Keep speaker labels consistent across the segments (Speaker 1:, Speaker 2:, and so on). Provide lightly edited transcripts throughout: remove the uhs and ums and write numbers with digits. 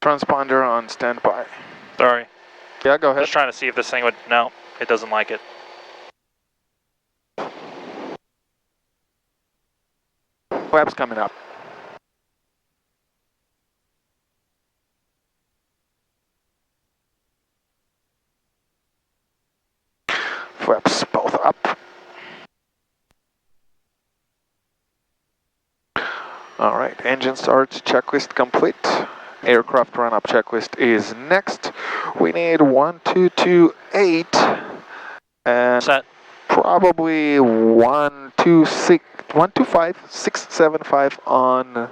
Speaker 1: Transponder on standby.
Speaker 2: Sorry.
Speaker 1: Yeah, go ahead.
Speaker 2: Just trying to see if this thing would, no, it doesn't like it.
Speaker 1: Flaps coming up. Flaps both up. All right, engine start checklist complete. Aircraft run-up checklist is next. We need 1228 and
Speaker 2: Set.
Speaker 1: probably 125675 on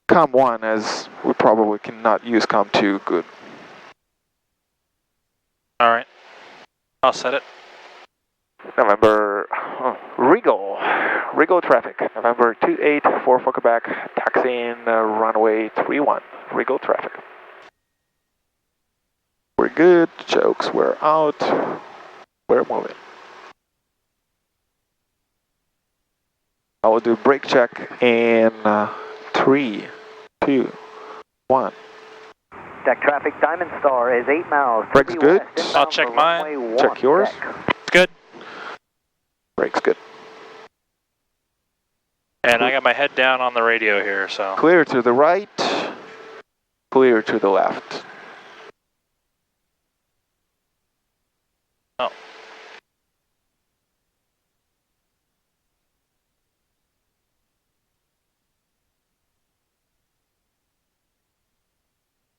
Speaker 1: COM 1, as we probably cannot use COM 2 good.
Speaker 2: All right. I'll set it.
Speaker 1: November, Regal traffic, November 28 for Fokker back, taxiing runway 31, Regal traffic. We're good, chokes we're out, we're moving. I will do brake check in 3, 2, 1.
Speaker 3: Deck traffic, Diamond Star is 8 miles.
Speaker 1: Brakes good.
Speaker 2: I'll check mine.
Speaker 1: Check yours.
Speaker 2: It's good.
Speaker 1: Brakes good.
Speaker 2: And I got my head down on the radio here, so.
Speaker 1: Clear to the right, clear to the left.
Speaker 2: Oh.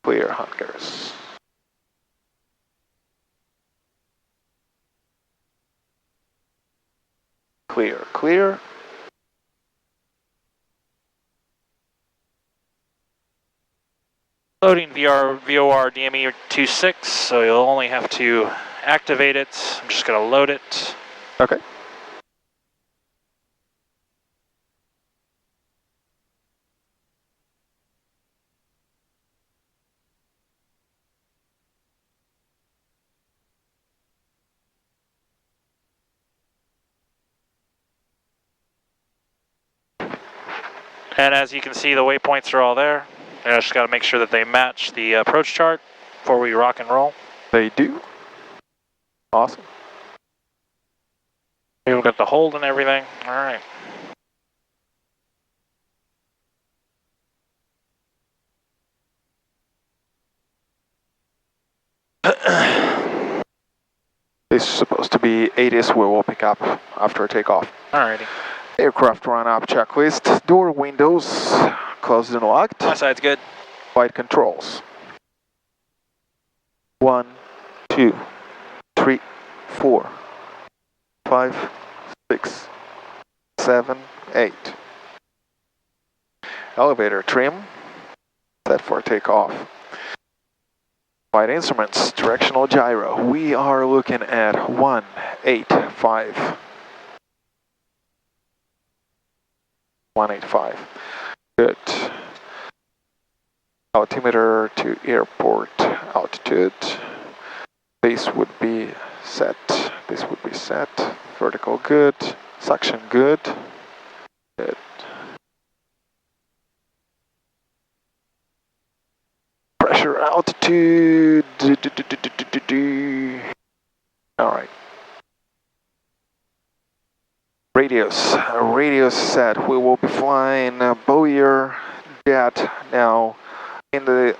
Speaker 1: Clear, Hunkers. Clear, clear.
Speaker 2: Loading VOR DME 26, so you'll only have to activate it. I'm just going to load it.
Speaker 1: Okay.
Speaker 2: And as you can see, the waypoints are all there. I just got to make sure that they match the approach chart before we rock and roll.
Speaker 1: They do. Awesome.
Speaker 2: We've got the hold and everything. All right.
Speaker 1: This is supposed to be 80s, we will pick up after takeoff.
Speaker 2: Alrighty.
Speaker 1: Aircraft run-up checklist. Door windows closed and locked.
Speaker 2: My side's good.
Speaker 1: Flight controls. 1, 2, 3, 4, 5, 6, 7, 8. Elevator trim. Set for takeoff. Flight instruments, directional gyro. We are looking at 185. 185. Good. Altimeter to airport altitude. This would be set. This would be set. Vertical good. Suction good. Good. Pressure altitude. All right. Radius set. We will be flying Boyer jet now. In the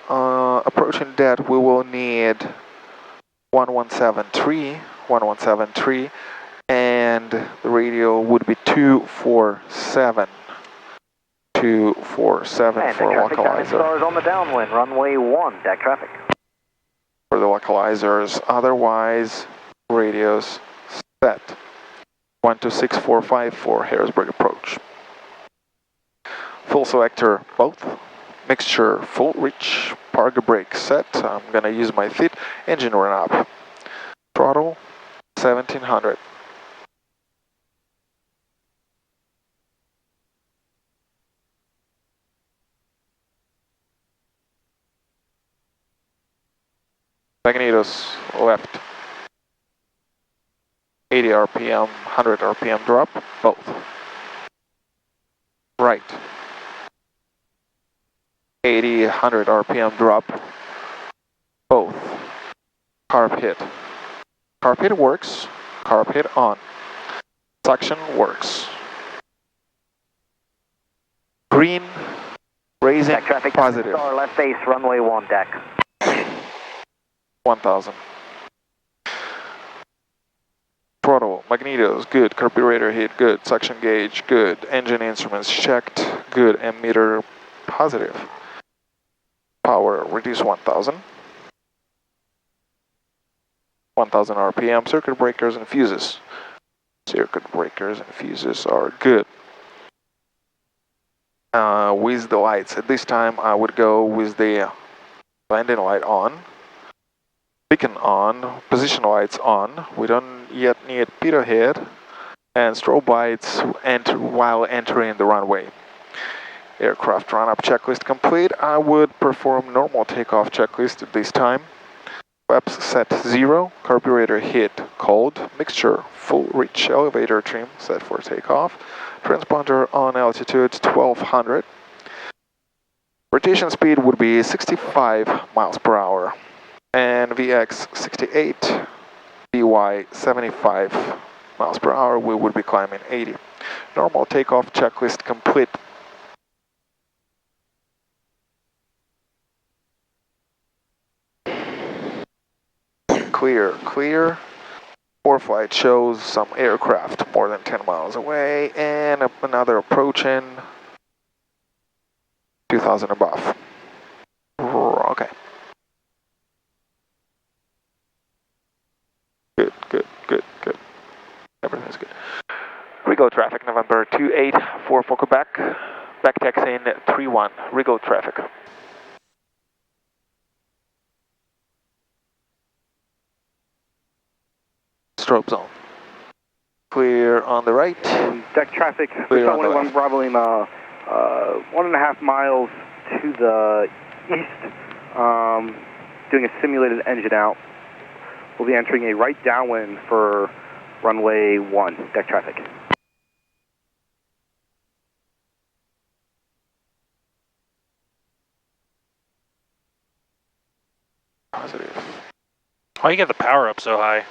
Speaker 1: approaching jet, we will need 1173, and the radio would be 247. 247
Speaker 3: and
Speaker 1: for
Speaker 3: traffic, Diamond
Speaker 1: localizer.
Speaker 3: Star is on the downwind, runway 1, deck traffic.
Speaker 1: For the localizers, otherwise, radios set. 126454 for Harrisburg approach. Full selector both. Mixture full reach. Park brake set. I'm gonna use my feet. Engine run up. Throttle 1700. Magnetos left. 80 RPM, 100 RPM drop, both. Right. 80, 100 RPM drop. Both. Carb hit. Carb hit works. Carb hit on. Suction works. Green, raising,
Speaker 3: Deck traffic,
Speaker 1: positive.
Speaker 3: Star, left base, runway 1 deck.
Speaker 1: 1000. Throttle, magnetos, good. Carburetor hit, good. Suction gauge, good. Engine instruments checked, good. Ammeter, positive. Power, reduce 1000. 1000 RPM. Circuit breakers and fuses. Circuit breakers and fuses are good. With the lights, at this time I would go with the landing light on. Beacon on, position lights on. We don't yet need pitot head and strobe lights while entering the runway. Aircraft run-up checklist complete. I would perform normal takeoff checklist at this time. Flaps set 0, carburetor hit cold, mixture full reach, elevator trim set for takeoff, transponder on altitude 1200. Rotation speed would be 65 miles per hour. And VX 68, VY 75 miles per hour, we would be climbing 80. Normal takeoff checklist complete. Clear, clear. ForeFlight shows some aircraft more than 10 miles away and another approaching 2000 above. Okay. Good, good, good, good. Everything's good. Rigo traffic, November 284 for Quebec. Back taxiing 31, Rigo traffic. Strobe zone. Clear on the right.
Speaker 4: Deck traffic,
Speaker 1: Clear on the
Speaker 4: 1
Speaker 1: left.
Speaker 4: Bravo Lima, 1.5 miles to the east, doing a simulated engine out. We'll be entering a right downwind for runway 1, deck traffic.
Speaker 1: Positive.
Speaker 2: Why you get the power up so high?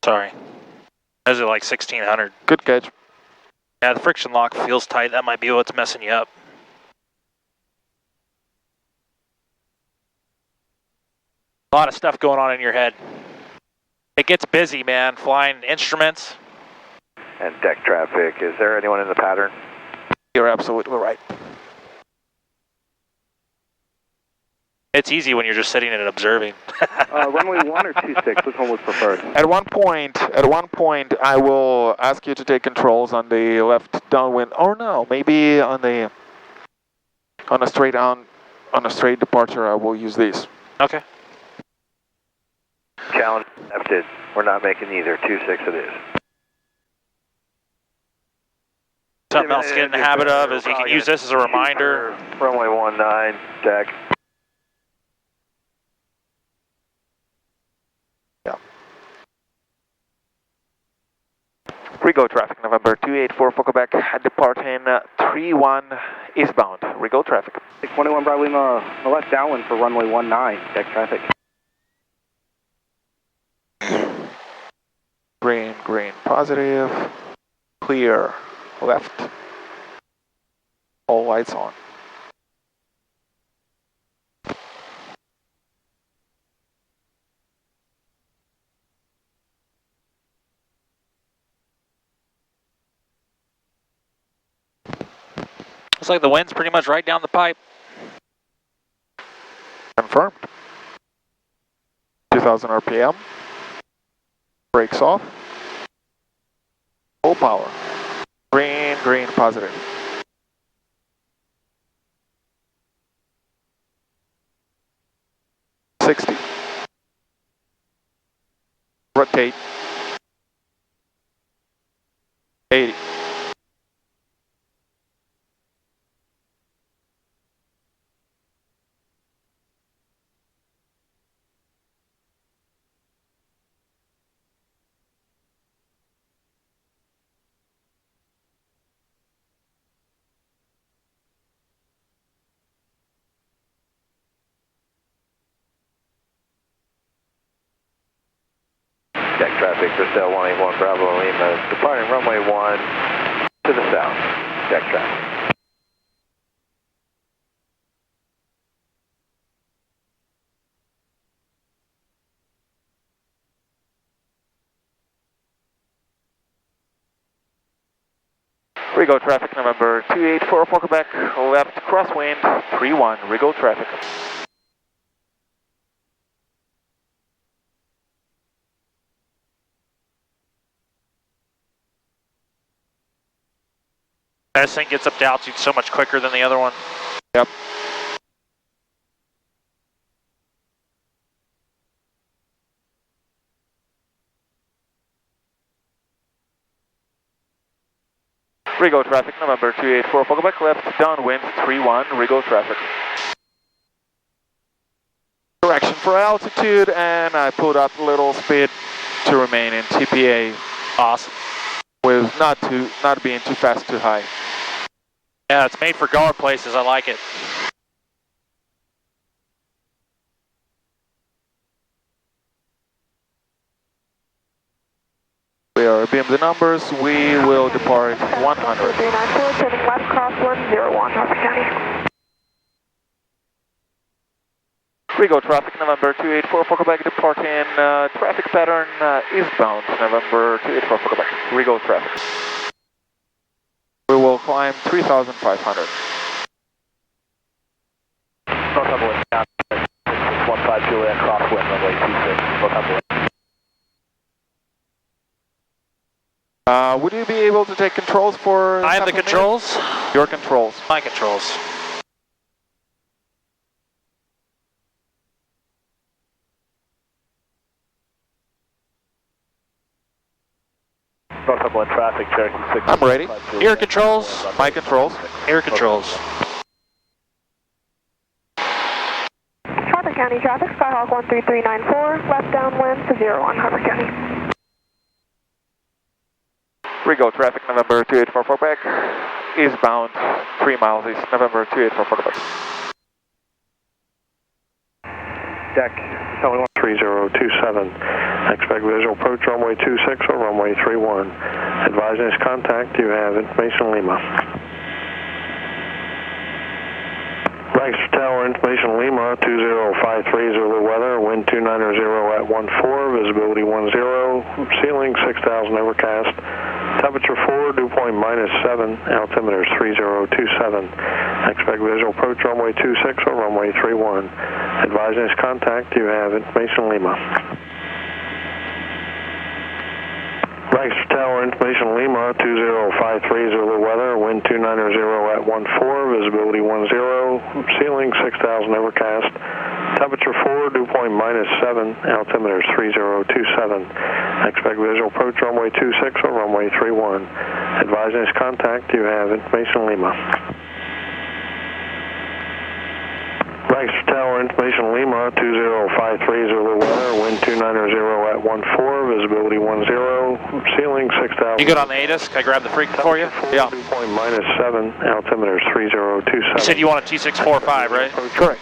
Speaker 2: Sorry. Those are like 1600.
Speaker 1: Good catch.
Speaker 2: Yeah, the friction lock feels tight. That might be what's messing you up. A lot of stuff going on in your head. It gets busy, man. Flying instruments.
Speaker 3: And deck traffic, is there anyone in the pattern?
Speaker 1: You're absolutely right.
Speaker 2: It's easy when you're just sitting and observing.
Speaker 4: Runway 1 or 26, which one was preferred?
Speaker 1: At one point, I will ask you to take controls on the left downwind, or no, maybe on a straight departure. I will use these.
Speaker 2: Okay.
Speaker 3: Challenge accepted. We're not making either. 26 it is.
Speaker 2: Something else to get in the habit of is you can use this as a reminder.
Speaker 3: Runway 19, deck.
Speaker 1: Yeah. Rigo traffic, November 284 for Quebec, departing 31 eastbound. Rigo traffic.
Speaker 4: 21 Bravo Lima, the left downwind for runway 19, deck traffic.
Speaker 1: Green, green, positive. Clear, left. All lights on.
Speaker 2: Looks like the wind's pretty much right down the pipe.
Speaker 1: Confirmed. 2000 RPM. Brakes off. Full power. Green, green, positive. $60. Rotate. 80.
Speaker 3: Deck traffic, Bristol 181 Bravo Lima, departing runway 1 to the south. Deck traffic.
Speaker 1: Rego traffic, November 284 for Quebec, left crosswind 31, Rego traffic.
Speaker 2: This thing gets up to altitude so much quicker than the other one.
Speaker 1: Yep. Rego traffic, November 284 for Quebec, left downwind 31, Rego traffic. Correction for altitude, and I pulled up a little speed to remain in TPA.
Speaker 2: Awesome.
Speaker 1: With not being too fast, too high.
Speaker 2: Yeah, it's made for guard places. I like it.
Speaker 1: We are beam the numbers. We will depart 100.
Speaker 5: 394, turning left, crosswind 01, Harper County.
Speaker 1: Rego traffic, November 284 for Quebec, departing traffic pattern eastbound, November 284 for Quebec, Rego traffic. We will climb 3,500.
Speaker 3: Northumberland, 615 Juliet, crosswind, runway 26, Northumberland.
Speaker 1: Would you be able to take controls for...
Speaker 2: I have the controls.
Speaker 1: Your controls.
Speaker 2: My controls.
Speaker 3: Northumberland traffic, Cherokee 6.
Speaker 1: I'm ready.
Speaker 2: Ear controls.
Speaker 1: My controls.
Speaker 2: Ear controls.
Speaker 5: Harper County traffic, Skyhawk 13394, left downwind to 01, Harper County.
Speaker 1: Rego traffic, November 284 for Quebec, eastbound 3 miles east, November 284 for Quebec.
Speaker 4: Deck, Kelly 3027. Expect visual approach runway 26 or runway 31. Advising is contact, you have information Lima. Lancaster Tower, information Lima, 2053 Zulu weather, wind 290 at 14, visibility 10, ceiling 6,000 overcast, temperature 4, dew point -7, altimeter 3027. Expect visual approach runway 26 or runway 31. Advising is contact, you have information Lima. Lancaster Tower, information Lima, 2053 Zulu weather, wind 290 at 14, visibility 10, ceiling 6,000 overcast, temperature 4, dew point -7, altimeter 3027. Expect visual approach runway 26 or runway 31. Advising is contact, you have information Lima. Lancaster Tower, information Lima, 2053 Zulu weather, wind 290 at 14, visibility 10, ceiling 6,000.
Speaker 2: You good on the ATIS? Can I grab the freak for you?
Speaker 1: Yeah.
Speaker 4: Dew point -7, altimeter 3027.
Speaker 2: You said you want a 2645, right?
Speaker 1: Correct.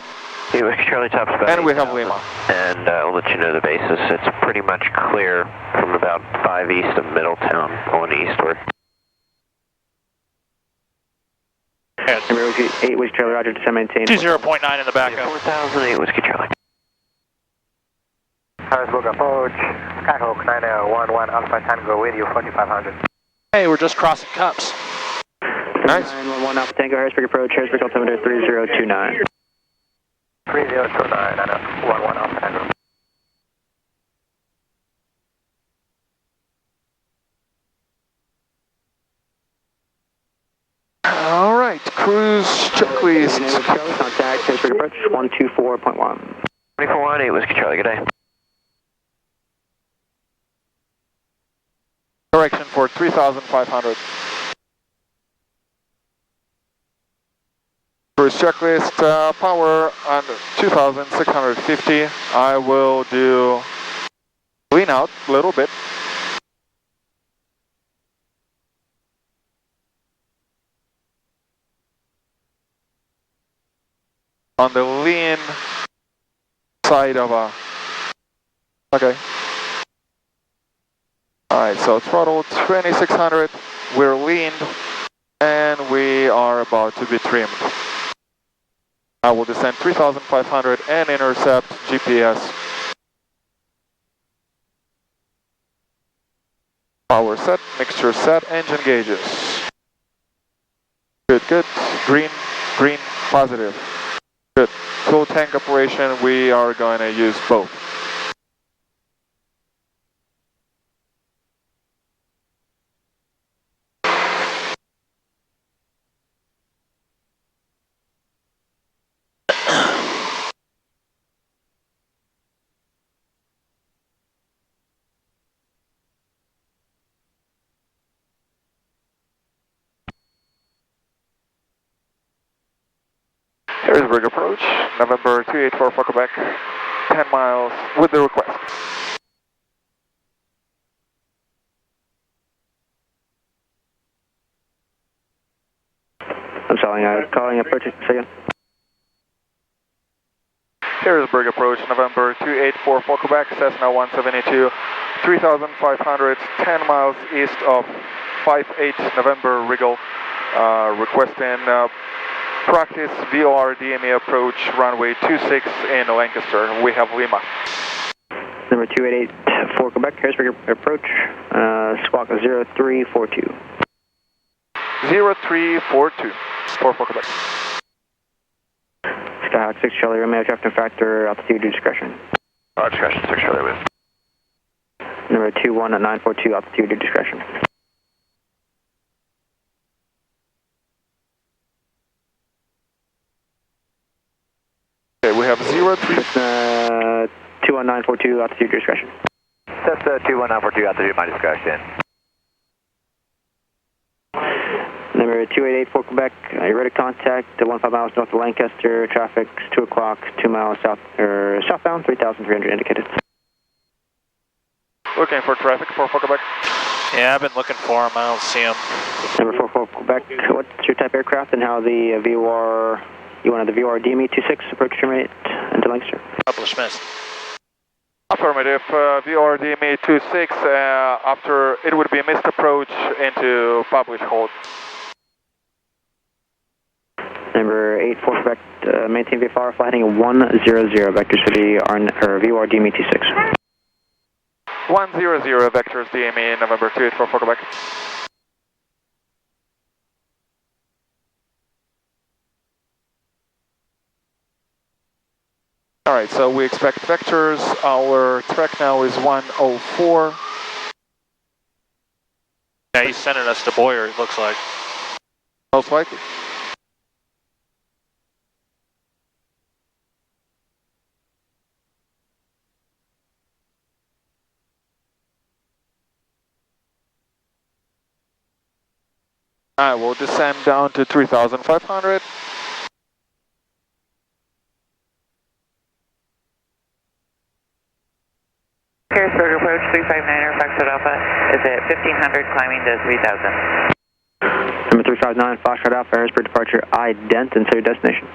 Speaker 3: Charlie Top Spot.
Speaker 1: And we have Lima.
Speaker 3: And I'll let you know the basis. It's pretty much clear from about 5 east of Middletown, going eastward.
Speaker 2: Yeah.
Speaker 6: 8 was Charlie, Roger, to maintain.
Speaker 2: 20.9 in the backup.
Speaker 3: 4008 Whiskey Charlie.
Speaker 7: Harrisburg approach, Skyhawk 911 Alpha Tango with you, 4500.
Speaker 2: Hey, we're just crossing cups.
Speaker 1: Nice.
Speaker 6: 911 Alpha Tango, Harrisburg approach, Harrisburg altimeter 3029.
Speaker 7: 3029 and 11 Alpha Tango.
Speaker 1: All right, cruise checklist.
Speaker 6: Charlie, contact, Harrisburg approach 124.1.
Speaker 3: 2418 Whiskey Charlie, good day.
Speaker 1: Correction for 3,500. Cruise checklist, power on 2,650. I will do lean out a little bit. On the lean side of a, okay. Alright, so throttle 2600, we're leaned, and we are about to be trimmed. I will descend 3500 and intercept GPS. Power set, mixture set, engine gauges. Good, good. Green, green, positive. Good. Full tank operation, we are going to use both. Harrisburg approach, November 284 for Quebec, 10 miles with the request.
Speaker 6: I'm sorry, calling approach again.
Speaker 1: Harrisburg approach, November 284 for Quebec, Cessna 172, 3,500, 10 miles east of 58 November Wriggle, requesting practice VOR DME approach, runway 26 in Lancaster. We have Lima.
Speaker 6: Number 288 for Quebec, Harrisburg approach, squawk 0342.
Speaker 1: 0342 for Quebec.
Speaker 6: Skyhawk 6 Charlie, Romeo, traffic factor, altitude to discretion.
Speaker 3: Discretion, 6 Charlie with.
Speaker 6: Number 21942, altitude to discretion.
Speaker 1: Okay, we have 03.
Speaker 6: 21942, altitude to discretion.
Speaker 3: That's 21942, altitude, my discretion.
Speaker 6: Number 288 for Quebec, you're ready to contact 15 miles north of Lancaster, traffic's 2 o'clock, 2 miles south, southbound, 3,300 indicated.
Speaker 1: Looking for traffic for Quebec.
Speaker 2: Yeah, I've been looking for him. I don't see him.
Speaker 6: Number 4 for Quebec, what's your type aircraft and how the VOR, you wanted the VOR DME 26 approach terminate into Lancaster?
Speaker 2: Published missed.
Speaker 1: Affirmative, VOR DME 26, after it would be a missed approach into publish hold.
Speaker 6: Number 8 for Quebec, maintain VFR, fly heading 100, vectors for the VOR DME 26.
Speaker 1: 100 vectors DME, November 284 for Quebec. Alright, so we expect vectors. Our track now is 104.
Speaker 2: Yeah, he's sending us to Boyer, it looks like.
Speaker 1: Most likely. I will descend down to 3,500.
Speaker 8: Harrisburg approach 359 Foxtrot Alpha is at 1500 climbing to 3000.
Speaker 6: Number 359, Foxtrot Alpha, Harrisburg departure, ident until your destination.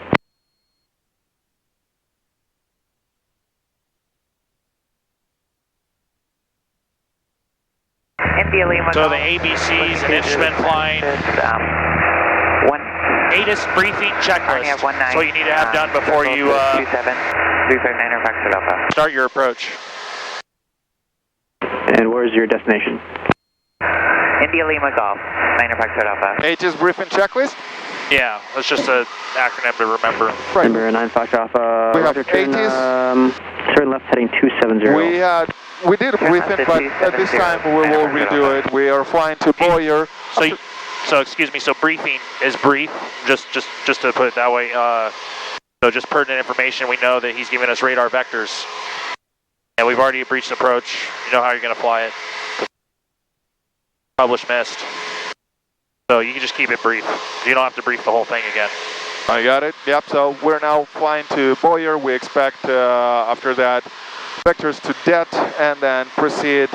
Speaker 8: India Lima.
Speaker 2: So the ABCs and instrument flying. ATIS briefing checklist. That's what you need to have done before you
Speaker 8: 27 359 Foxtrot Alpha.
Speaker 2: start your approach.
Speaker 6: And where's your destination?
Speaker 8: India Lima Golf, 9 Foxtrot Alpha.
Speaker 1: Aegis briefing checklist.
Speaker 2: Yeah, that's just an acronym to remember.
Speaker 1: Right.
Speaker 6: Number 9 Foxtrot Alpha,
Speaker 1: We have
Speaker 6: turn,
Speaker 1: ATIS.
Speaker 6: turn left heading 270.
Speaker 1: We did a briefing, but at this time we will redo it. We are flying to Boyer.
Speaker 2: So excuse me. So briefing is brief. Just to put it that way. So just pertinent information. We know that he's giving us radar vectors, and we've already breached approach. You know how you're going to fly it. Published missed. So you can just keep it brief. You don't have to brief the whole thing again.
Speaker 1: I got it. Yep. So we're now flying to Boyer. We expect after that vectors to det and then proceed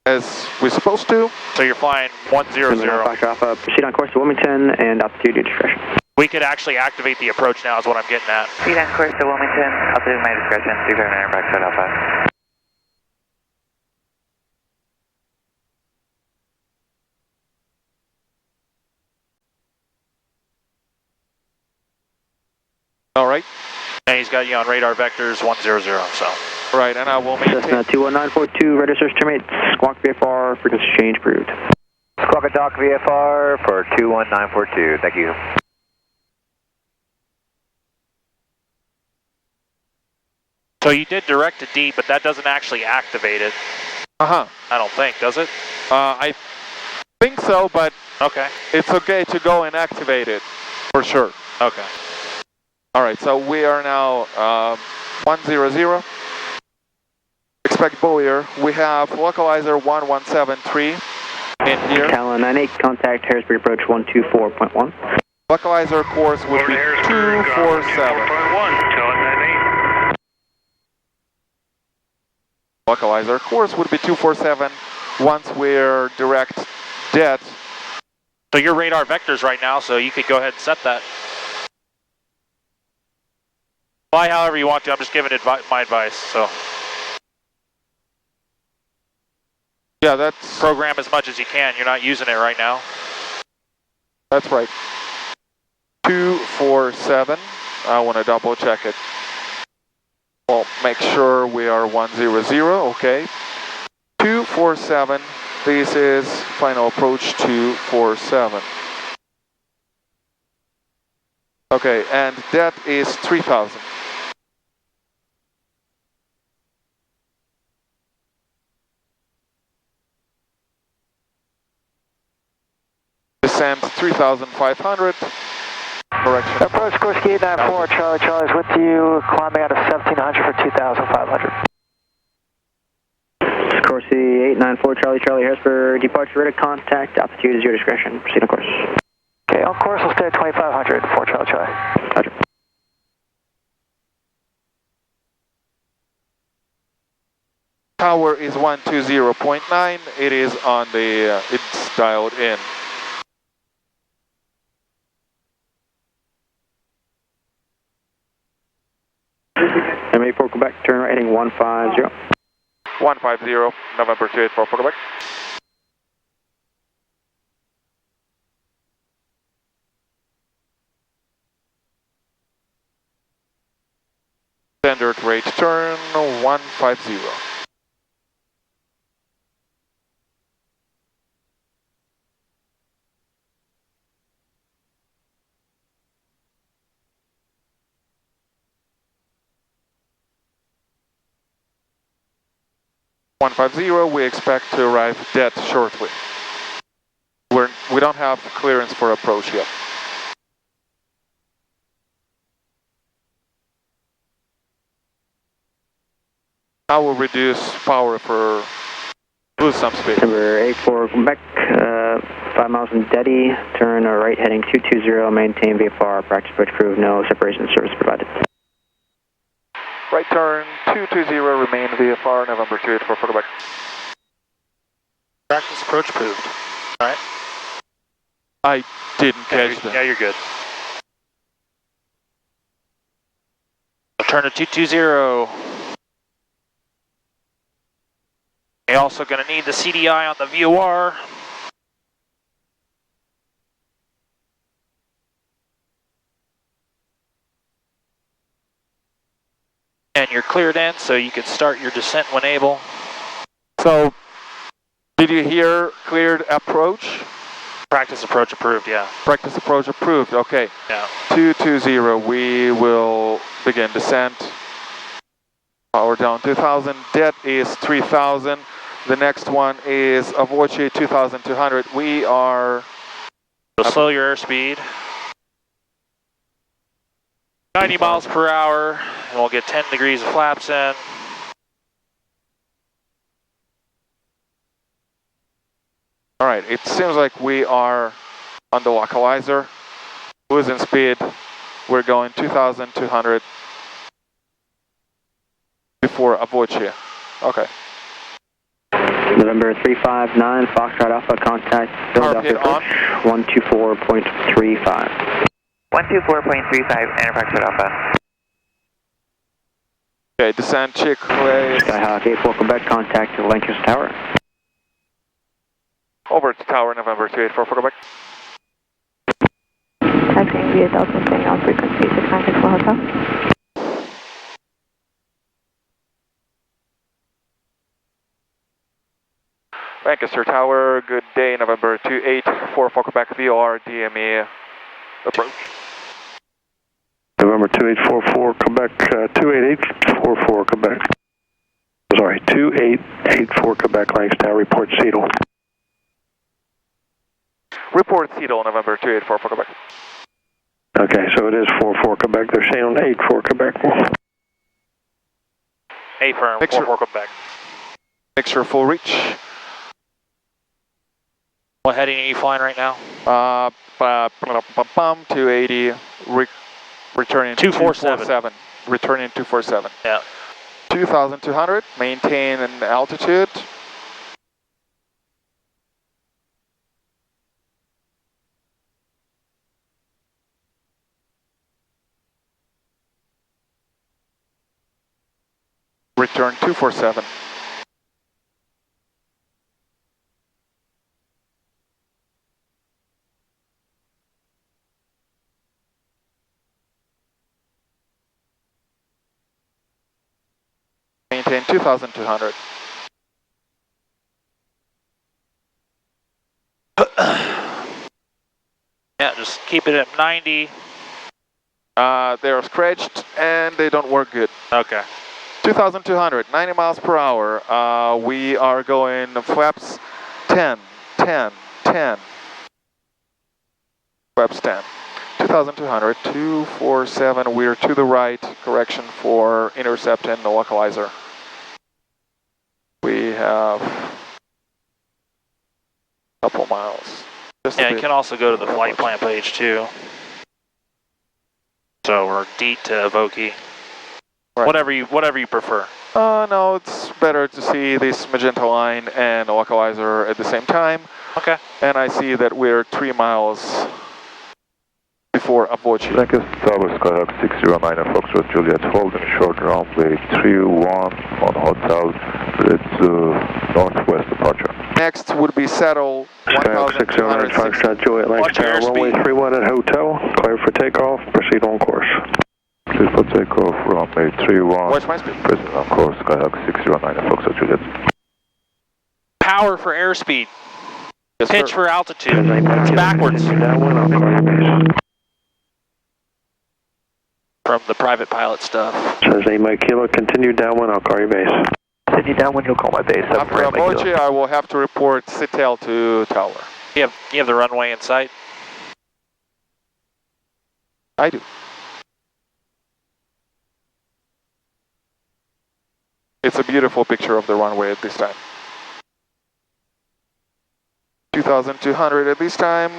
Speaker 1: as we're supposed to.
Speaker 2: So you're flying 100.
Speaker 6: Alpha, proceed on course to Wilmington and altitude to discretion.
Speaker 2: We could actually activate the approach now is what I'm getting at.
Speaker 8: Proceed on course to Wilmington, altitude my discretion, 359 Foxtrot Alpha.
Speaker 1: All right.
Speaker 2: And he's got you on radar vectors 100, so.
Speaker 1: Right, and I will maintain.
Speaker 6: Cessna 21942, radar search terminate, squawk VFR, frequency change approved.
Speaker 7: Squawk and Dock VFR for 21942. Thank you.
Speaker 2: So you did direct to D, but that doesn't actually activate it.
Speaker 1: Uh-huh.
Speaker 2: I don't think, does it?
Speaker 1: I think so, but
Speaker 2: Okay.
Speaker 1: it's okay to go and activate it, for sure.
Speaker 2: Okay.
Speaker 1: All right, so we are now 100. Expect Boyer. We have localizer 1173 in here.
Speaker 6: Talon 98, contact Harrisburg approach 124.1.
Speaker 1: Localizer course would be 247. Localizer course would be 247 once we're direct dead.
Speaker 2: So your radar vectors right now, so you could go ahead and set that. Fly however you want to, I'm just giving my advice, so.
Speaker 1: Yeah, that's
Speaker 2: Program as much as you can, you're not using it right now.
Speaker 1: That's right. 247. I want to double check it. Well, make sure we are 100, okay. 247, this is final approach 247. Okay, and that is 3000. Descent 3500. Correction.
Speaker 7: Approach course 894, Charlie. Charlie's with you, climbing out of 1700 for 2500.
Speaker 6: Corsi 894, Charlie, Harrisburg, departure radar contact, altitude is your discretion. Proceed on course.
Speaker 7: Okay, on course, we'll stay at 2500 for Charlie.
Speaker 6: Roger.
Speaker 1: Tower is 120.9. It is on the, it's dialed in.
Speaker 6: M84 Quebec, turn right heading 150.
Speaker 1: 150, November 284 for Quebec. Standard rate turn 150. We expect to arrive dead shortly. We don't have clearance for approach yet. I will reduce power for lose some speed.
Speaker 6: Number 84 Quebec, 5 miles in Deddy, turn right heading 220, maintain VFR, practice approach approved, no separation service provided.
Speaker 1: Right turn 220, remain VFR, November 284 for Quebec.
Speaker 2: Practice approach approved. All right.
Speaker 1: I didn't catch that.
Speaker 2: Yeah, you're good. I'll turn to 220. You're also going to need the CDI on the VOR. And you're cleared in, so you can start your descent when able.
Speaker 1: So, did you hear cleared approach?
Speaker 2: Practice approach approved, yeah.
Speaker 1: Practice approach approved, okay.
Speaker 2: Yeah.
Speaker 1: 220, we will begin descent. Power down 2000, dead is 3000. The next one is Avoce 2200. We are...
Speaker 2: So slow your airspeed. 90 miles per hour, and we'll get 10 degrees of flaps in.
Speaker 1: All right, it seems like we are on the localizer, losing speed. We're going 2200 before Avoce. Okay.
Speaker 6: November 359, Foxtrot Alpha, contact Philadelphia approach 124.35.
Speaker 8: 124.35, Enterprise Alpha.
Speaker 1: Okay, descent check.
Speaker 6: Skyhawk 84 Quebec, contact Lancaster Tower.
Speaker 1: Over to tower, November 284 for Quebec.
Speaker 5: Taxiing via Delta, staying on frequency 6964 Hotel.
Speaker 1: Lancaster Tower, good day, November 2844 Quebec, VOR, DME, approach.
Speaker 9: November 2844 Quebec, 28844 Quebec. Sorry, 2884 Quebec, Lancaster, report Seattle.
Speaker 1: Report Seattle, November 2844 Quebec.
Speaker 9: Okay, so it is 44 Quebec. They're saying on 84 Quebec.
Speaker 2: A firm,
Speaker 1: Make sure-
Speaker 2: 44 Quebec.
Speaker 1: Make sure full reach.
Speaker 2: What heading are you flying right now?
Speaker 1: 280, returning
Speaker 2: 247.
Speaker 1: Returning 247.
Speaker 2: Yeah.
Speaker 1: 2,200, maintain an altitude. Return 247. Maintain 2,200.
Speaker 2: Yeah, just keep it at 90.
Speaker 1: They're scratched and they don't work good.
Speaker 2: Okay.
Speaker 1: 2,200, 90 miles per hour. We are going flaps 10, 10, 10. Flaps 10. 2,200, 247, we're to the right, correction for intercept and the localizer. We have a couple miles. Just
Speaker 2: Yeah, you can also go to the flight plan page too. So we're DEET to Evoke.
Speaker 1: Right.
Speaker 2: Whatever you prefer.
Speaker 1: No, it's better to see this magenta line and localizer at the same time.
Speaker 2: Okay.
Speaker 1: And I see that we're 3 miles before Abochi.
Speaker 10: Lancaster Tower, Skyhawk 609 Foxtrot Juliet, holding short runway 31 on hotel, it's northwest departure.
Speaker 1: Next would be settle
Speaker 9: Skyhawk 609 Foxtrot Juliet, Lancaster, runway 31 at hotel, clear for takeoff, proceed on course.
Speaker 10: Clear for takeoff, runway 31.
Speaker 1: Watch my speed.
Speaker 10: Present on course, Skyhawk 609 Foxtrot Juliet.
Speaker 2: Power for airspeed.
Speaker 1: Yes,
Speaker 2: Pitch
Speaker 1: sir.
Speaker 2: for altitude. It's backwards.
Speaker 9: Downwind, I'll call you base.
Speaker 2: From the private pilot stuff.
Speaker 9: Says 8 Mike Kilo, continue downwind, I'll call you base.
Speaker 3: Continue downwind, you'll call my base.
Speaker 1: After Abochi, I will have to report Sitel to tower.
Speaker 2: You have the runway in sight?
Speaker 1: I do. It's a beautiful picture of the runway at this time. 2,200 at this time,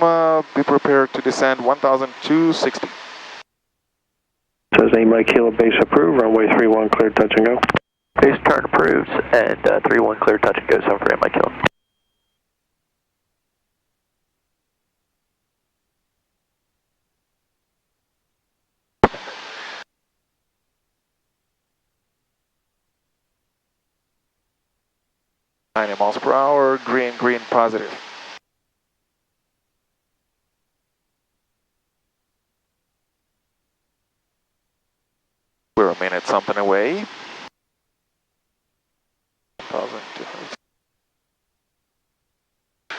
Speaker 1: be prepared to descend 1,260.
Speaker 9: Says 8 Mike Kilo, base approved, runway 31 clear, touch and go.
Speaker 3: Base turn approved, and 31 clear touch and go, 7 for 8 Mike Kilo.
Speaker 1: Nine miles per hour, green, green, positive. We're a minute something away. 1,200.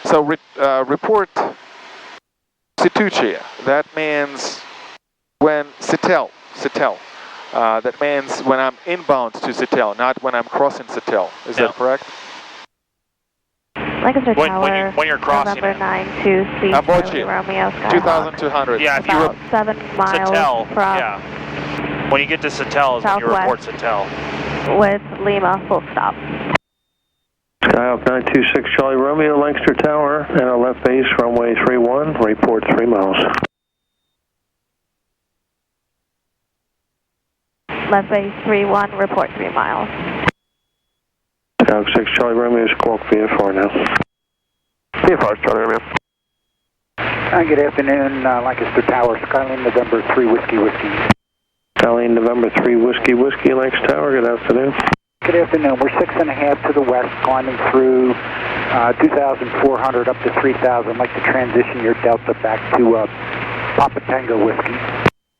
Speaker 1: So report Situcci. That means when Sitel. That means when I'm inbound to Sitel, not when I'm crossing Sitel. Is that correct?
Speaker 5: Lancaster Tower,
Speaker 2: when you're crossing
Speaker 5: November 923
Speaker 1: Abochi,
Speaker 5: Romeo Skyhawk.
Speaker 1: 2,200.
Speaker 2: Yeah, if you
Speaker 5: About 7 miles
Speaker 2: Sitel,
Speaker 5: from
Speaker 2: yeah. When you get to Sitel is when you report Sitel.
Speaker 5: with Lima, full stop.
Speaker 9: Skyhawk 926 Charlie Romeo, Lancaster Tower, and our left base, runway 31, report 3 miles.
Speaker 5: Left base 31, report 3 miles.
Speaker 9: Skyhawk 6 Charlie Romeo, squawk VFR now.
Speaker 3: VFR, Charlie Romeo.
Speaker 7: Good afternoon, Lancaster Tower, Skyline November 3 Whiskey Whiskey.
Speaker 9: Skyline November 3 Whiskey Whiskey, Lancaster Tower, good afternoon.
Speaker 7: Good afternoon, we're 6.5 to the west, climbing through 2,400 up to 3,000. I'd like to transition your Delta back to Papa Tango Whiskey.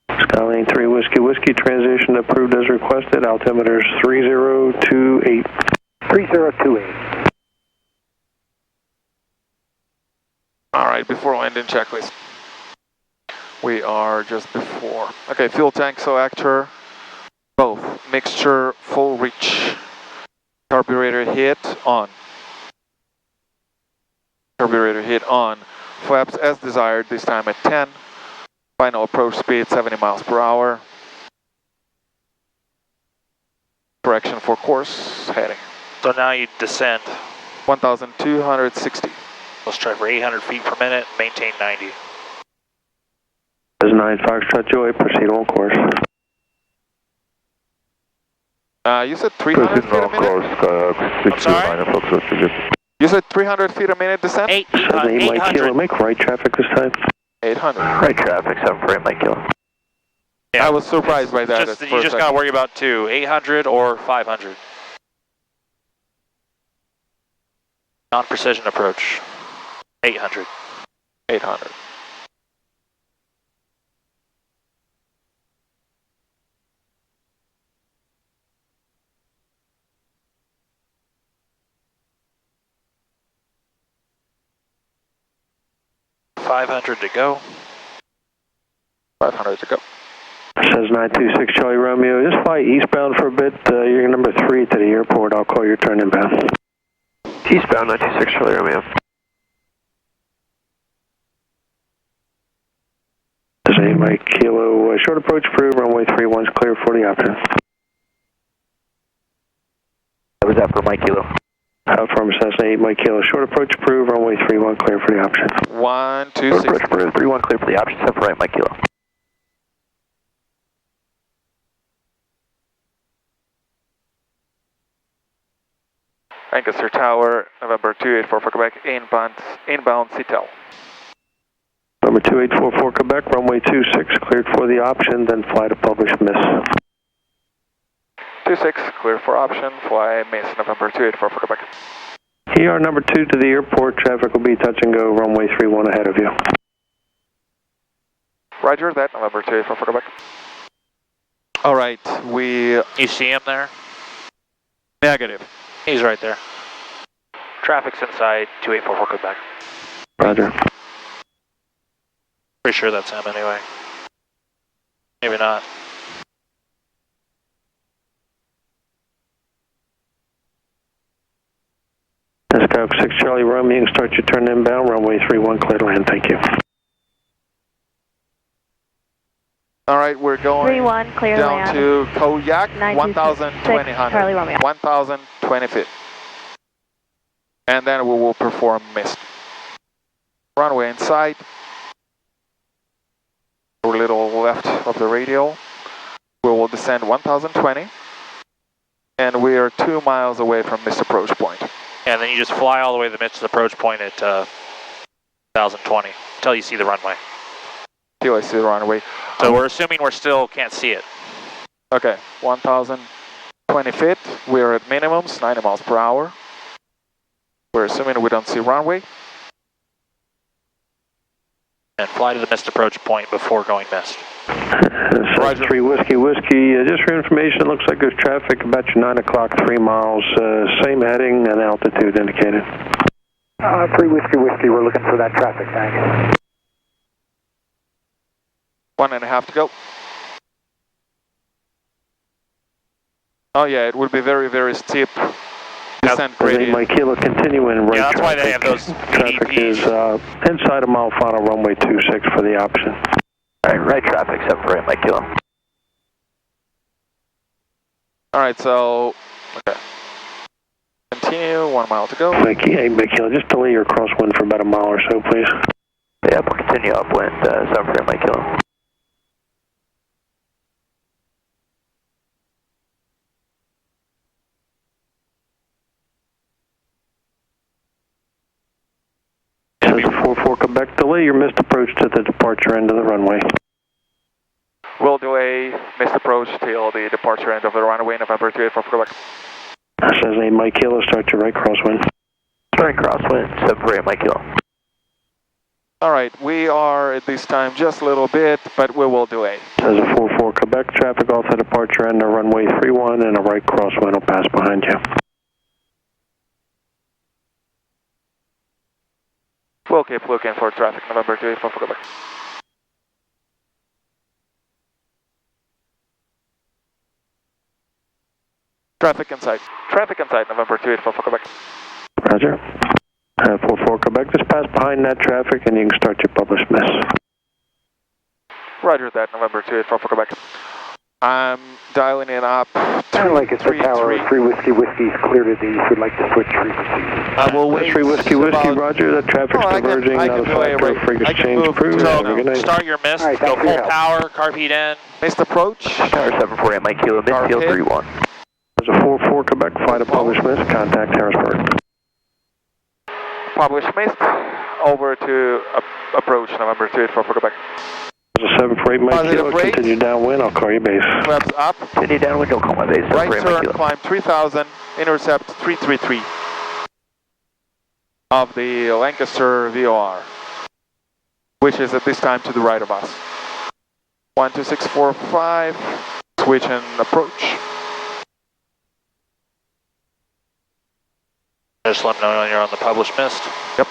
Speaker 9: Skylane 3 Whiskey Whiskey, transition approved as requested, altimeter is 3028.
Speaker 7: 3028.
Speaker 1: Alright, before landing checklist. We are just before. Okay, fuel tank, so actor, both. Mixture, full reach. Carburetor hit, on. Carburetor hit, on. Flaps as desired, this time at 10. Final approach speed, 70 miles per hour. Correction for course, heading.
Speaker 2: So now you descend.
Speaker 1: 1,260.
Speaker 2: Let's try for 800 feet per minute, maintain 90.
Speaker 9: This is 9 Foxtrot Joy, proceed on course.
Speaker 1: You said 300 feet a minute?
Speaker 2: I'm sorry?
Speaker 1: You said 300 feet a minute descent?
Speaker 9: 800 kilo, make right traffic this time.
Speaker 1: 800.
Speaker 3: Right traffic, 748 Mike Kilo.
Speaker 2: Yeah.
Speaker 1: I was surprised by that.
Speaker 2: You just gotta worry about two, 800 or 500. Non-precision approach, 800.
Speaker 1: 800.
Speaker 2: $500 to go.
Speaker 1: 500 to go.
Speaker 9: Says 926 Charlie Romeo. Just fly eastbound for a bit. You're number 3 to the airport. I'll call your turn inbound.
Speaker 3: Eastbound 926 Charlie Romeo.
Speaker 9: This is 8 Mike Kilo. Short approach approved. Runway 31's clear for the option.
Speaker 3: What was that for Mike Kilo?
Speaker 9: From Cessna 8 Mike Kilo. Short approach approved. Runway 31 clear for the option.
Speaker 1: 126.
Speaker 3: Short approach approved. 31 clear for the option. 748 Mike Kilo.
Speaker 1: Lancaster Tower, November 284 for Quebec, inbound CTEL.
Speaker 9: Number 2844 Quebec, runway 26, cleared for the option, then fly to published miss.
Speaker 1: 26, clear for option, fly miss, November 284 for Quebec.
Speaker 9: ER number 2 to the airport, traffic will be touch and go, runway 31 ahead of you.
Speaker 1: Roger that, November 284 for Quebec. Alright,
Speaker 2: You see him there?
Speaker 1: Negative.
Speaker 2: He's right there. Traffic's inside 2844 Quebec.
Speaker 9: Roger.
Speaker 2: Pretty sure that's him anyway. Maybe not.
Speaker 9: Skyhawk 6 Charlie Romeo, you can start your turn inbound, runway 31 clear to land, thank you.
Speaker 1: Alright, we're going
Speaker 5: 31, clear
Speaker 1: down
Speaker 5: land.
Speaker 1: to Koyak, 1,020
Speaker 5: Charlie Romeo.
Speaker 1: 1,020 feet. And then we will perform mist. Runway in sight. A little left of the radial. We will descend 1,020. And we are 2 miles away from mist approach point.
Speaker 2: And then you just fly all the way to the mist approach point at 1,020 until you see the runway.
Speaker 1: Till I see the runway.
Speaker 2: So we're assuming we're still can't see it.
Speaker 1: Okay, 1,020 feet. We're at minimums, 90 miles per hour. We're assuming we don't see runway.
Speaker 2: And fly to the mist approach point before going mist.
Speaker 9: Roger. 3 Whiskey Whiskey. Just for information, it looks like there's traffic about your 9 o'clock, 3 miles. Same heading and altitude indicated.
Speaker 7: 3 Whiskey Whiskey, we're looking for that traffic, thanks.
Speaker 1: 1.5 to go. Oh yeah, it will be very, very steep descent gradient.
Speaker 9: Mike Kilo, continuing right.
Speaker 2: Yeah, that's why they have those
Speaker 9: traffic
Speaker 2: EDPs.
Speaker 9: is inside a mile final, runway 26 for the option.
Speaker 3: Alright, right traffic, 748 Mike Kilo.
Speaker 1: Alright, so, okay. Continue, 1 mile to go.
Speaker 9: Hey, Mike Kilo, just delay your crosswind for about a mile or so, please.
Speaker 3: Yeah, we'll continue upwind, 748 Mike Kilo.
Speaker 9: Says 44 Quebec, delay your missed approach to the departure end of the runway.
Speaker 1: We'll delay missed approach till the departure end of the runway, November 284 for Quebec.
Speaker 9: Says 8 Mike Kilo, start your right crosswind.
Speaker 3: Starting crosswind, 748 Mike Kilo.
Speaker 1: All right, we are at this time just a little bit, but we will delay.
Speaker 9: As a 44 Quebec, traffic off the departure end of runway 31 and a right crosswind will pass behind you.
Speaker 1: We'll keep looking for traffic, November 284 for Quebec. Traffic inside. Traffic inside, November 284 for Quebec.
Speaker 9: Roger. 44 Quebec, just pass behind that traffic and you can start your published miss.
Speaker 1: Roger that, November 284 for Quebec. I'm dialing it up.
Speaker 7: Lancaster Tower, 3 Whiskey Whiskey is clear to the east. Would like to switch frequencies.
Speaker 1: I will wait.
Speaker 9: 3 Whiskey Whiskey, Roger. That traffic's converging. Not a factor of frequency change approved. Have a good night.
Speaker 2: Start your mist,
Speaker 7: Right,
Speaker 2: go
Speaker 7: thanks for your
Speaker 2: full
Speaker 7: help.
Speaker 2: power, carb heat in.
Speaker 1: Missed approach.
Speaker 3: Tower 748, Mike Kilo, midfield 31.
Speaker 9: As a 44 Quebec, fly to published miss. Contact Harrisburg.
Speaker 1: Published missed. Over to approach, November 284 for Quebec.
Speaker 9: As a 748, Mike
Speaker 1: Positive
Speaker 9: Kilo,
Speaker 1: rate.
Speaker 9: continue downwind. I'll call you base.
Speaker 1: Flaps up.
Speaker 3: Continue downwind, don't call my base.
Speaker 1: Right
Speaker 3: 748, Mike
Speaker 1: turn,
Speaker 3: Kilo.
Speaker 1: climb 3000, intercept 333 of the Lancaster VOR, which is at this time to the right of us. 12645, switch and approach.
Speaker 2: Just let them know when you're on the published mist.
Speaker 1: Yep.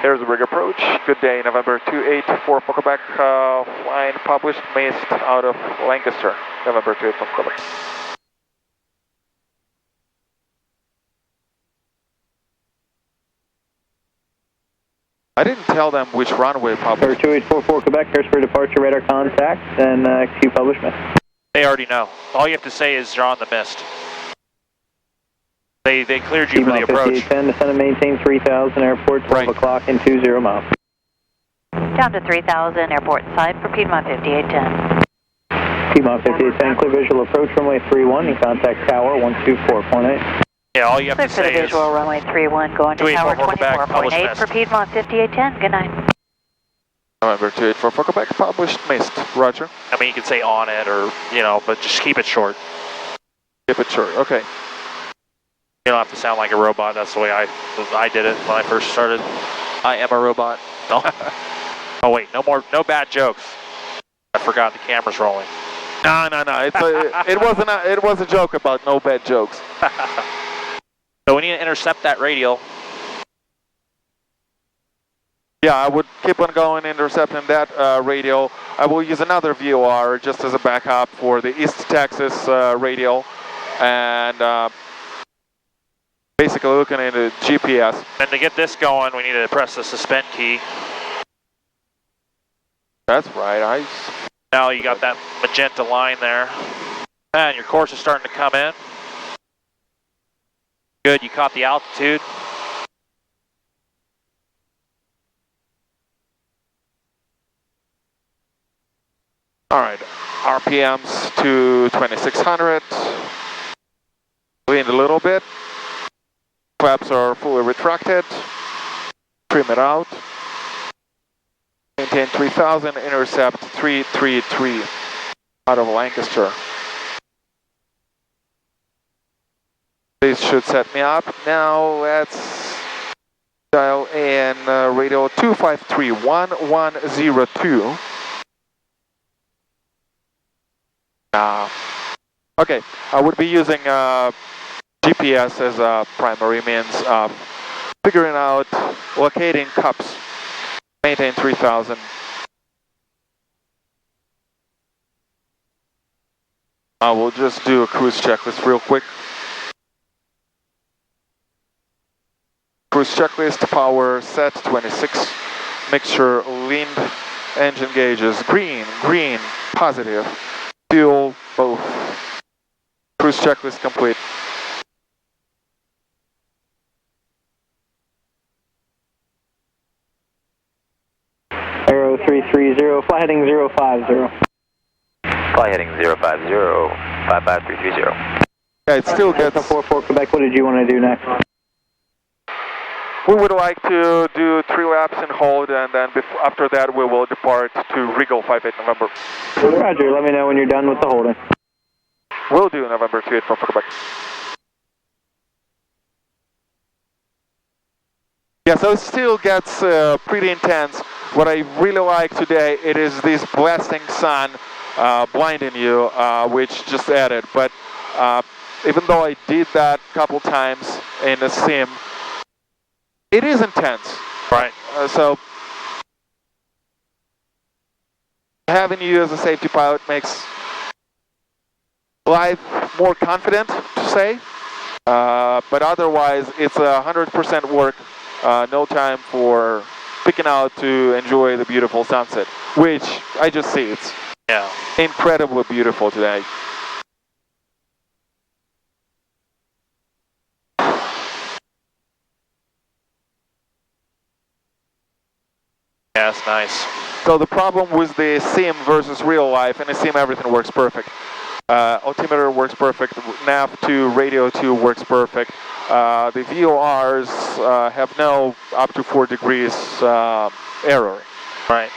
Speaker 1: Here's the rig approach. Good day, November 284 for Quebec, flying published mist out of Lancaster, November 284 for Quebec. I didn't tell them which runway published.
Speaker 6: 2844 Quebec, Harrisburg departure, radar contact, and Q published miss.
Speaker 2: They already know. All you have to say is you're on the mist. They cleared you for the approach.
Speaker 6: 5810, descend and maintain 3000, airport 12 o'clock and 20 miles.
Speaker 11: Down to 3000, airport side for Piedmont 5810.
Speaker 6: Piedmont 5810, clear visual approach, runway 31, and contact tower 124.8.
Speaker 2: Yeah, all you have
Speaker 11: Clear
Speaker 2: to
Speaker 11: for the
Speaker 2: say is
Speaker 11: visual, runway 31, going to tower
Speaker 2: 2844 Quebec, published
Speaker 11: 24.8
Speaker 2: mist.
Speaker 11: for Piedmont 5810. Good night.
Speaker 1: November 284 for Quebec, published mist. Roger.
Speaker 2: I mean, you could say on it or, you know, but just keep it short.
Speaker 1: Keep it short, okay.
Speaker 2: You don't have to sound like a robot. That's the way I did it when I first started. I am a robot. No. Oh wait, no bad jokes. I forgot the camera's rolling.
Speaker 1: No. It was a joke about no bad jokes.
Speaker 2: So we need to intercept that radial.
Speaker 1: Yeah, I would keep on going, intercepting that radial. I will use another VOR just as a backup for the East Texas radial, and basically looking into GPS.
Speaker 2: And to get this going, we need to press the suspend key.
Speaker 1: That's right.
Speaker 2: Now you got that magenta line there. And your course is starting to come in. Good, you caught the altitude.
Speaker 1: All right, RPMs to 2600. Lean a little bit. Flaps are fully retracted. Trim it out. Maintain 3000, intercept 333 out of Lancaster. This should set me up. Now let's dial in radio 253 1102. Okay, I would be using GPS as a primary means of figuring out locating cups. Maintain 3000. I will just do a cruise checklist real quick. Cruise checklist, power set 26, mixture leaned, engine gauges green, positive, fuel both. Cruise checklist complete.
Speaker 6: Aero 330, fly heading 050.
Speaker 3: Fly heading 050, 55330.
Speaker 1: Yeah, it still gets...
Speaker 6: 44 Quebec, what did you want to do next?
Speaker 1: We would like to do 3 laps and hold, and then after that we will depart to Regal 58 November.
Speaker 6: Roger, let me know when you're done with the holding.
Speaker 1: Will do, November 284 for Quebec. Yeah, so it still gets pretty intense. What I really like today, it is this blasting sun blinding you, which just added. But even though I did that a couple times in a sim, it is intense.
Speaker 2: Right.
Speaker 1: So having you as a safety pilot makes life more confident, to say. But otherwise, it's 100% work. No time for picking out to enjoy the beautiful sunset, which I just see. It's incredibly beautiful today.
Speaker 2: Yeah, that's nice.
Speaker 1: So the problem with the sim versus real life, in a sim everything works perfect. Altimeter works perfect, nav 2, radio 2 works perfect. The VORs have no up to 4 degrees error.
Speaker 2: Right.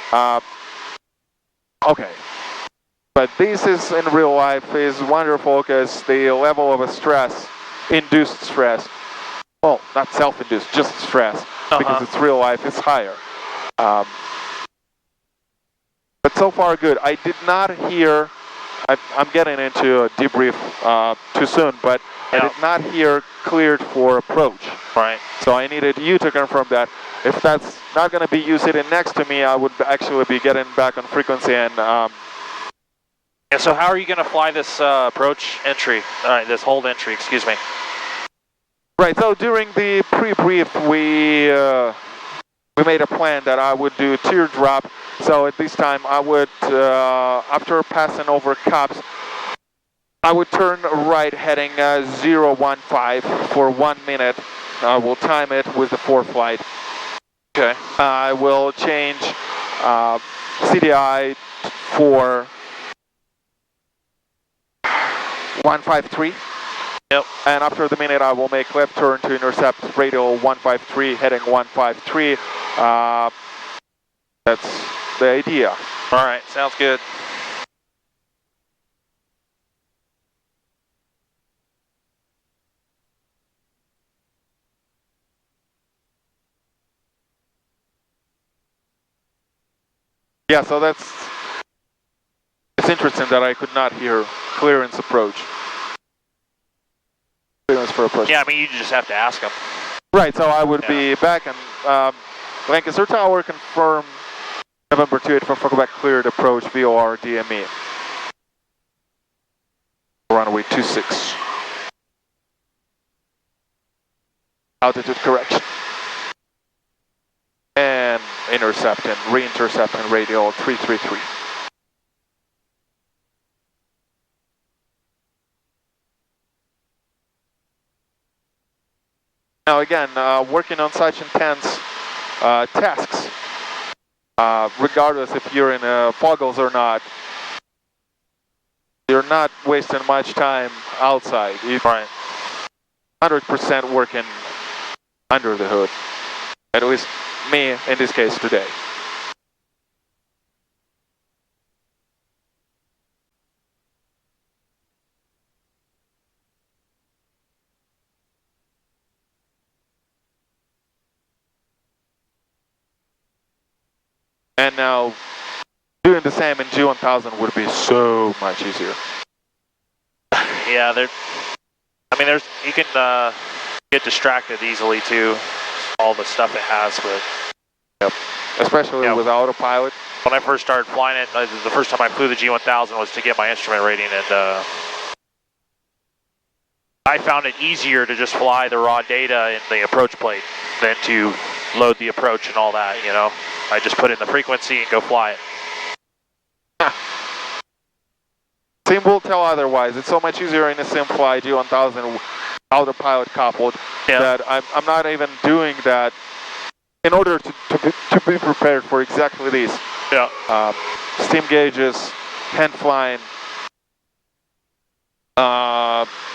Speaker 1: Okay. But this is, in real life, is wonderful because the level of stress, induced stress, well, not self-induced, just stress, because it's real life, is higher. But so far good. I did not hear, I'm getting into a debrief too soon, but I did not hear cleared for approach.
Speaker 2: Right.
Speaker 1: So I needed you to confirm that. If that's not going to be you sitting next to me, I would actually be getting back on frequency and...
Speaker 2: Yeah, so how are you going to fly this approach entry, this hold entry, excuse me?
Speaker 1: Right, so during the pre-brief, we made a plan that I would do teardrop. So at this time, I would, after passing over Cops, I would turn right heading 015 for 1 minute. I will time it with the flight.
Speaker 2: Okay.
Speaker 1: I will change CDI for 153.
Speaker 2: Yep.
Speaker 1: And after the minute, I will make left turn to intercept radial 153, heading 153. That's the idea.
Speaker 2: All right, sounds good.
Speaker 1: Yeah, so it's interesting that I could not hear clearance approach. Clearance for approach.
Speaker 2: Yeah, I mean, you just have to ask them.
Speaker 1: Right, so I would be back and Lancaster Tower confirm November 28 for Quebec cleared approach VOR DME. Runway 26. Altitude correction. And intercept and re-intercept and radial 333. Now again, working on such intense tasks, regardless if you're in foggles or not, you're not wasting much time outside. You're 100% working under the hood. At least me in this case today. And now doing the same in G1000 would be so much easier.
Speaker 2: Yeah, you can get distracted easily too. All the stuff it has, but
Speaker 1: especially with autopilot.
Speaker 2: When I first started flying it, the first time I flew the G1000 was to get my instrument rating, and I found it easier to just fly the raw data in the approach plate than to load the approach and all that. You know, I just put in the frequency and go fly it.
Speaker 1: Sim will tell otherwise. It's so much easier in a sim fly G1000 autopilot coupled that I'm not even doing that in order to be prepared for exactly this.
Speaker 2: Yeah.
Speaker 1: Steam gauges, hand flying.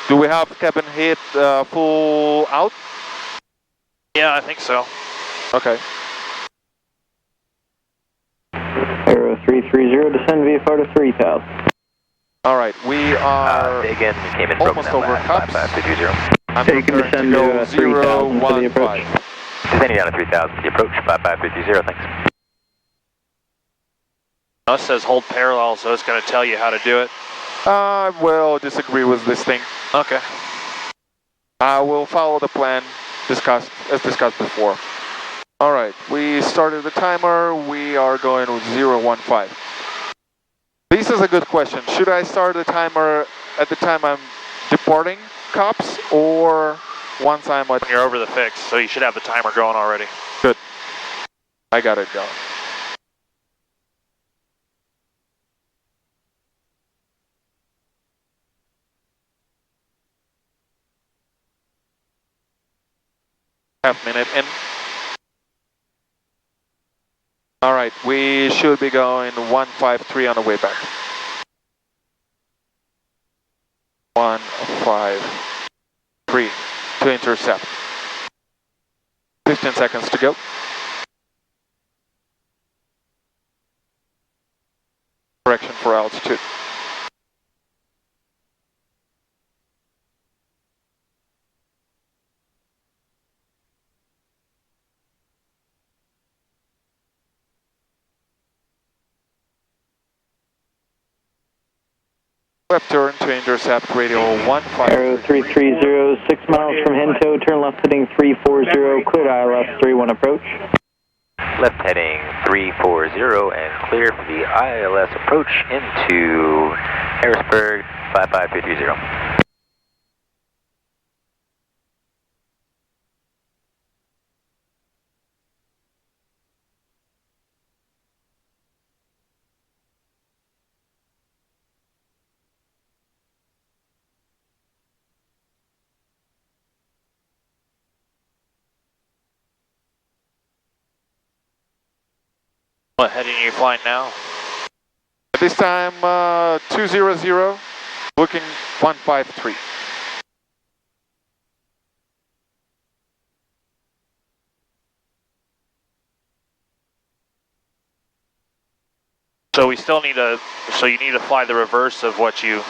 Speaker 1: Do we have cabin heat full out?
Speaker 2: Yeah, I think so.
Speaker 1: Okay.
Speaker 6: Aero 330, descend VFR to 3,000.
Speaker 1: All right, we are
Speaker 3: again, came in
Speaker 1: almost over Cups.
Speaker 3: Did you zero?
Speaker 1: I'm
Speaker 6: you can descend to 3,000 for the approach.
Speaker 3: Descending down to 3,000 for the approach, 5530, thanks.
Speaker 2: It says hold parallel, so it's going to tell you how to do it.
Speaker 1: I will disagree with this thing.
Speaker 2: Okay.
Speaker 1: I will follow the plan as discussed before. Alright, we started the timer. We are going with 015. This is a good question. Should I start the timer at the time I'm departing COPS or once I'm at...
Speaker 2: You're over the fix, so you should have the timer going already.
Speaker 1: Good. I got it going. Half minute in. Alright, we should be going 153 on the way back. 153 to intercept. 15 seconds to go. Correction for altitude. Left turn to intercept radio 15.
Speaker 6: Aero 330, 6 miles from Hento, turn left heading 340, cleared ILS 31 approach.
Speaker 3: Left heading 340 and clear for the ILS approach into Harrisburg, 55330.
Speaker 2: What heading are you flying now?
Speaker 1: At this time, 200, looking 153.
Speaker 2: So we still need to, so you need to fly the reverse of what you,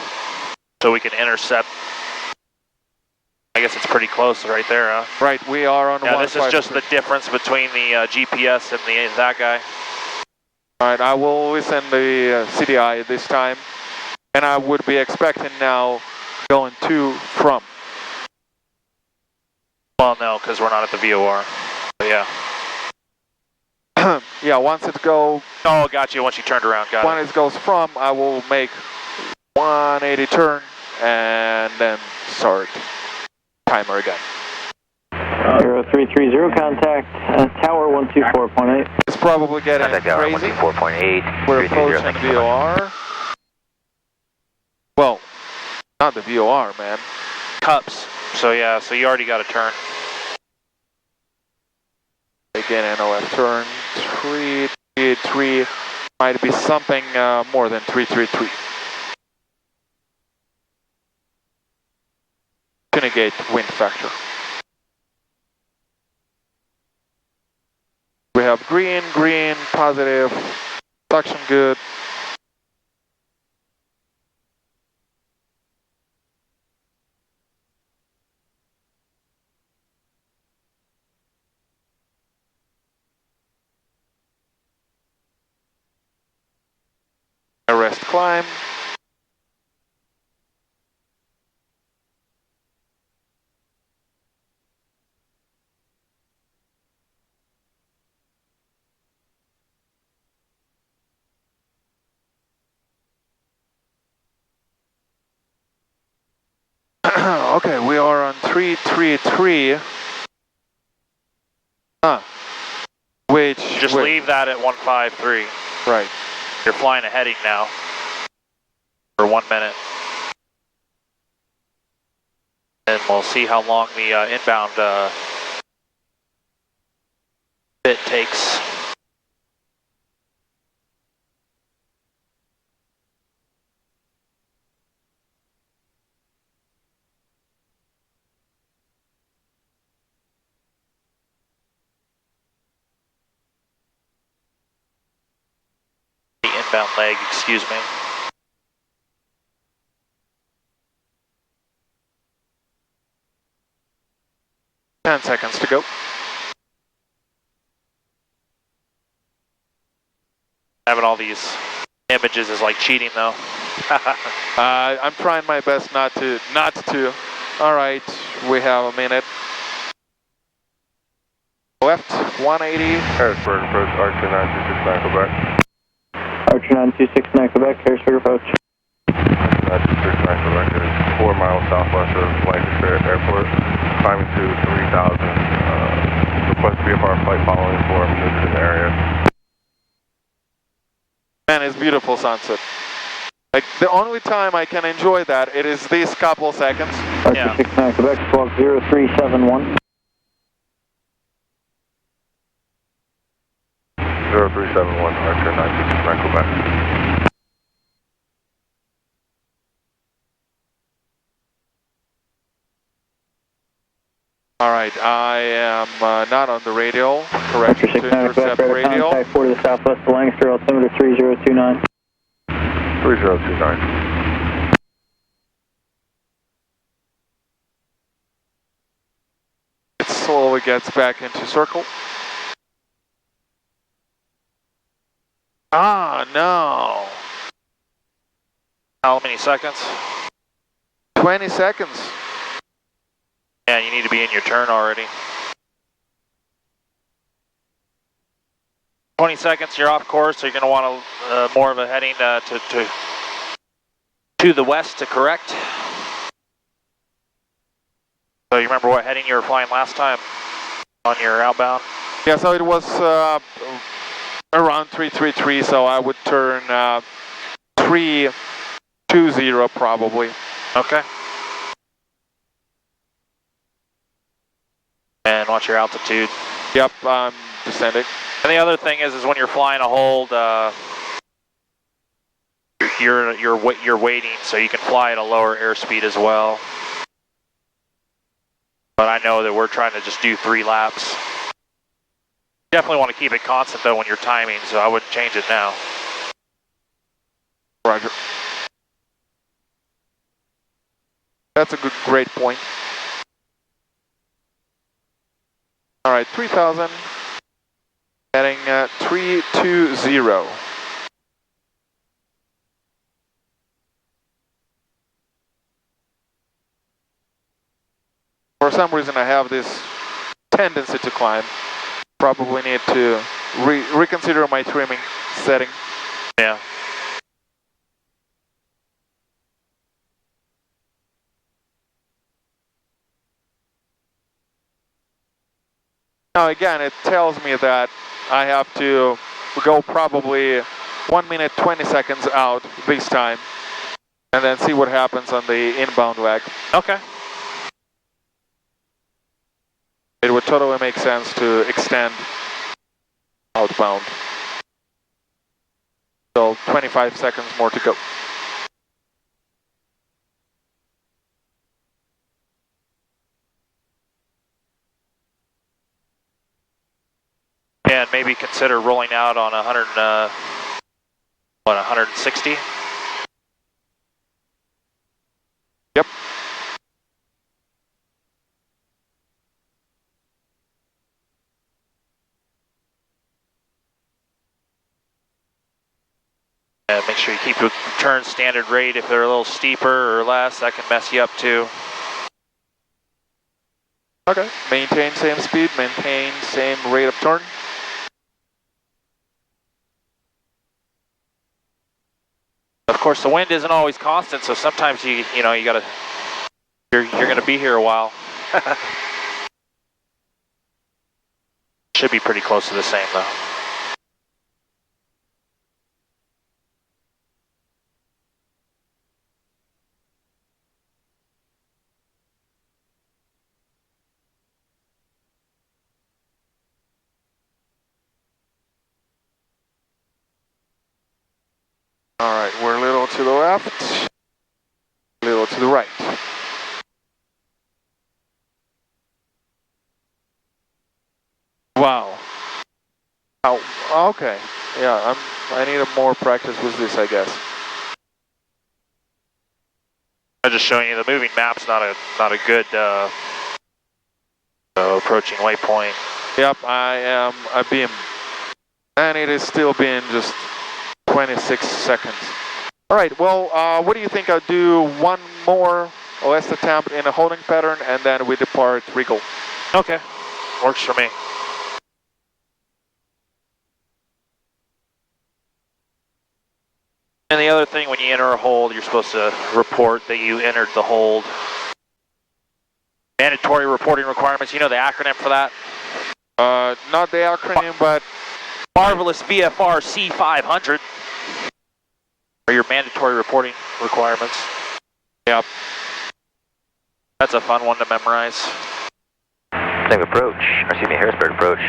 Speaker 2: so we can intercept. I guess it's pretty close right there, huh?
Speaker 1: Right, we are on 153.
Speaker 2: Yeah, this is just the difference between the GPS and that guy.
Speaker 1: Alright, I will listen the CDI this time, and I would be expecting now going to from.
Speaker 2: Well, no, because we're not at the VOR. But yeah.
Speaker 1: Yeah, once it goes.
Speaker 2: Oh, got you. Once you turned around, got
Speaker 1: When it goes from, I will make 180 turn and then start timer again.
Speaker 6: Aero 330, contact tower 124.8.
Speaker 1: It's probably getting
Speaker 3: Contact tower
Speaker 1: crazy.
Speaker 3: 124.8.
Speaker 1: We're approaching VOR. Well, not the VOR, man.
Speaker 2: Cups. So yeah, so you already got a turn.
Speaker 1: Again, NOF turn 333. Might be something more than 333. To negate wind factor. We have green, green, positive, suction good. Arrest climb. Okay, we are on 333. Which
Speaker 2: Just leave that at 153.
Speaker 1: Right.
Speaker 2: You're flying a heading now for 1 minute. And we'll see how long the inbound bit takes. Inbound leg, excuse me.
Speaker 1: Ten seconds to go.
Speaker 2: all these images is like cheating though.
Speaker 1: I'm trying my best not to. All right, we have a minute. Left 180.
Speaker 10: Harrisburg approach, Archer 9269 Quebec.
Speaker 6: Archer 9269 Quebec, Harrisburg approach.
Speaker 10: 9269 Quebec is 4 miles southwest of Lancaster Airport, climbing to 3000. Request VFR flight following for movement in the area.
Speaker 1: Man, it's beautiful sunset. Like, the only time I can enjoy that, it is these couple seconds.
Speaker 6: Archer 69 Quebec, squawk 0371.
Speaker 10: 0371, Archer 9269 Quebec.
Speaker 1: All right, I am not on the radio. Correction to intercept radio.
Speaker 6: Contact 4 to the southwest of Lancaster, altimeter 3029.
Speaker 10: 3029.
Speaker 1: It slowly gets back into circle. Ah, no.
Speaker 2: How many seconds?
Speaker 1: 20 seconds.
Speaker 2: Yeah, you need to be in your turn already. 20 seconds, you're off course, so you're going to want more of a heading to the west to correct. So you remember what heading you were flying last time on your outbound?
Speaker 1: Yeah, so it was around 333, so I would turn 320 probably.
Speaker 2: Okay. And what's your altitude?
Speaker 1: Yep, I'm descending.
Speaker 2: And the other thing is when you're flying a hold, you're waiting, so you can fly at a lower airspeed as well. But I know that we're trying to just do 3 laps. Definitely want to keep it constant though when you're timing, so I wouldn't change it now.
Speaker 1: Roger. That's a great point. All right, 3000. Heading 320. For some reason, I have this tendency to climb. Probably need to reconsider my trimming setting.
Speaker 2: Yeah.
Speaker 1: Now again, it tells me that I have to go probably 1 minute 20 seconds out this time, and then see what happens on the inbound leg.
Speaker 2: Okay.
Speaker 1: It would totally make sense to extend outbound. So 25 seconds more to go.
Speaker 2: And maybe consider rolling out on 160?
Speaker 1: Yep.
Speaker 2: And make sure you keep your turn standard rate. If they're a little steeper or less, that can mess you up too.
Speaker 1: Okay. Maintain same speed, maintain same rate of turn.
Speaker 2: Of course, the wind isn't always constant, so sometimes you gotta, you're gonna be here a while. Should be pretty close to the same though.
Speaker 1: All right, we're a little to the left, a little to the right. Wow. Oh, okay. Yeah, I need more practice with this, I guess.
Speaker 2: I'm just showing you the moving map's not a good approaching waypoint.
Speaker 1: Yep, I am a beam, and it is still being just 26 seconds. All right, well, what do you think? I'll do one more last attempt in a holding pattern and then we depart Regal.
Speaker 2: Okay, works for me. And the other thing, when you enter a hold, you're supposed to report that you entered the hold. Mandatory reporting requirements, you know the acronym for that?
Speaker 1: Not the acronym, but...
Speaker 2: Marvelous VFR C500 are your mandatory reporting requirements.
Speaker 1: Yep.
Speaker 2: That's a fun one to memorize.
Speaker 3: Same approach, Harrisburg approach.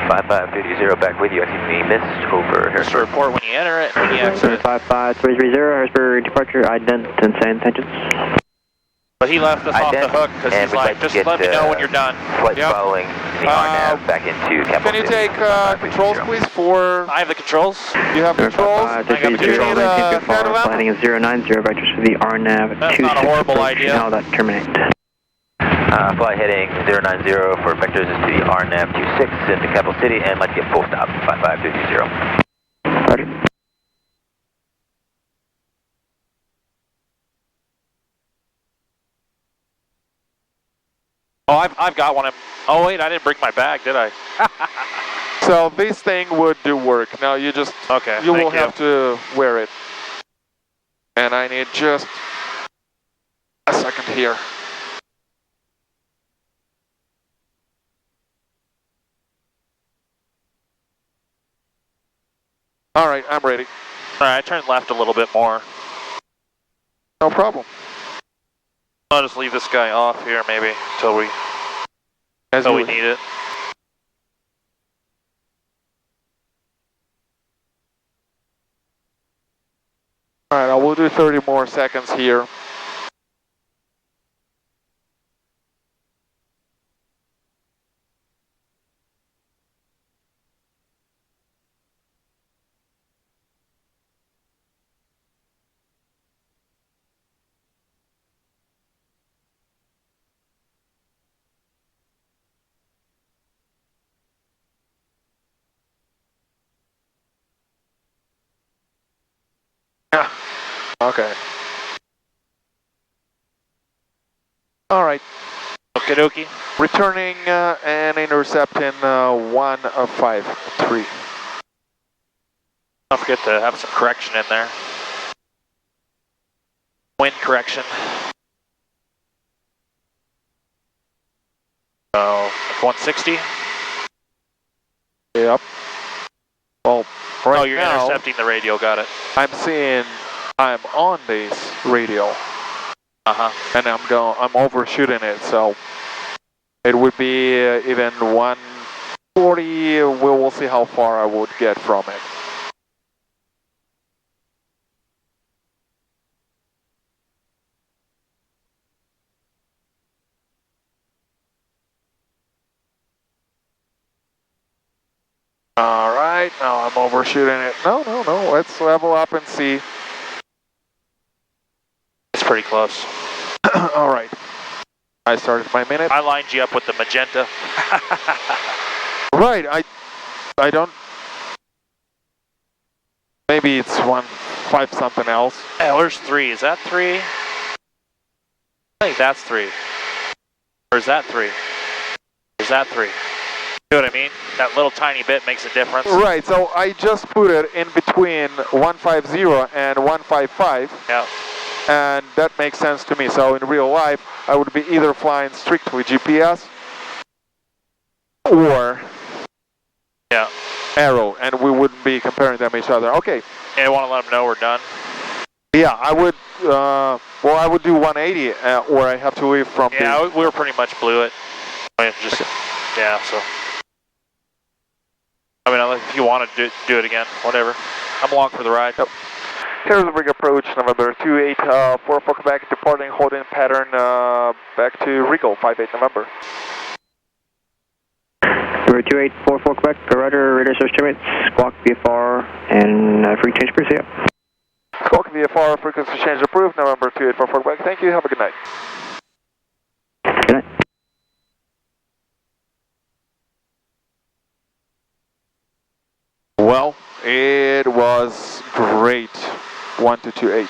Speaker 3: 5530 back with you, we missed over
Speaker 2: Just
Speaker 3: Harrisburg.
Speaker 2: report when you enter it and when you exit it.
Speaker 6: 55330, Harrisburg departure, ident and same intentions.
Speaker 2: But he left us off the hook because he's like, just let me know when you're done.
Speaker 3: Flight following the RNAV back into Capital
Speaker 1: Can you
Speaker 3: City.
Speaker 1: take controls, please, for...
Speaker 2: I have the controls.
Speaker 1: You have controls?
Speaker 6: Do you need a landing is 090, vectors for the RNAV.
Speaker 2: That's not a horrible idea.
Speaker 6: Now that terminate.
Speaker 3: Fly heading 090 for vectors is to the RNAV 26 into Capital City and let's get full stop, 5530.
Speaker 6: Roger.
Speaker 2: Oh, I've got one. Oh wait, I didn't bring my bag, did I?
Speaker 1: So this thing would do work. Now you just...
Speaker 2: Okay,
Speaker 1: you will have to wear it. And I need just a second here. All right, I'm ready.
Speaker 2: All right, I turned left a little bit more.
Speaker 1: No problem.
Speaker 2: I'll just leave this guy off here maybe until we need it.
Speaker 1: All right, I will do 30 more seconds here. Yeah. Okay. All right.
Speaker 2: Okie dokie.
Speaker 1: Returning and intercepting 153.
Speaker 2: Don't forget to have some correction in there. Wind correction. So, like 160?
Speaker 1: Yep. Well, right
Speaker 2: oh, you're
Speaker 1: now,
Speaker 2: intercepting the radio, got it.
Speaker 1: I'm seeing I'm on this radio. And I'm overshooting it, so it would be even 140. We will see how far I would get from it. All right, now I'm overshooting it. No, let's level up and see.
Speaker 2: It's pretty close.
Speaker 1: All right. I started my minute.
Speaker 2: I lined you up with the magenta.
Speaker 1: Right, I don't... Maybe it's 1.5 something else.
Speaker 2: Yeah, where's 3? Is that 3? I think that's 3. Or is that 3? Is that 3? You know what I mean? That little tiny bit makes a difference.
Speaker 1: Right, so I just put it in between 150 and 155.
Speaker 2: Yeah.
Speaker 1: And that makes sense to me. So in real life, I would be either flying strictly GPS or arrow, and we wouldn't be comparing them each other. Okay.
Speaker 2: And I want to let them know we're done.
Speaker 1: Yeah, I would. Well, I would do 180, or I have to leave from.
Speaker 2: Yeah, we were pretty much blew it. I mean, just yeah. So I mean, if you want to do it again, whatever. I'm along for the ride.
Speaker 1: Yep. Here's the rig approach, November 2844, back departing, holding pattern back to Regal, 58 November.
Speaker 6: Number 2844 Quebec, roger, radar source terminates, squawk VFR, and frequency change approved, yeah.
Speaker 1: Squawk VFR, frequency change approved, November 2844 Quebec, thank you, have a good night.
Speaker 6: Good night.
Speaker 1: Well, It was great. 1228.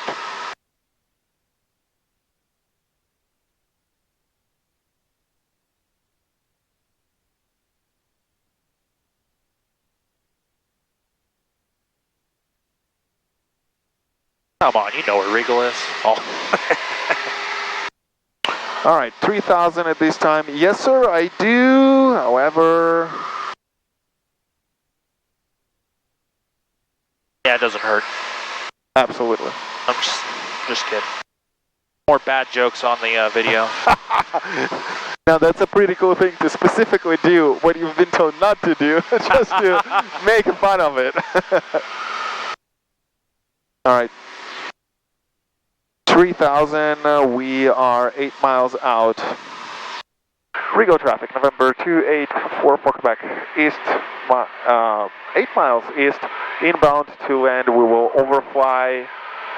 Speaker 2: Come on, you know where Regal is. Oh.
Speaker 1: All right, 3,000 at this time. Yes, sir, I do. However,
Speaker 2: Yeah, it doesn't hurt.
Speaker 1: absolutely.
Speaker 2: I'm just kidding. More bad jokes on the video.
Speaker 1: Now that's a pretty cool thing to specifically do what you've been told not to do, just to make fun of it. All right. 3,000, we are 8 miles out. Rigo traffic, November 284 for Quebec, east, 8 miles east, inbound to land. We will overfly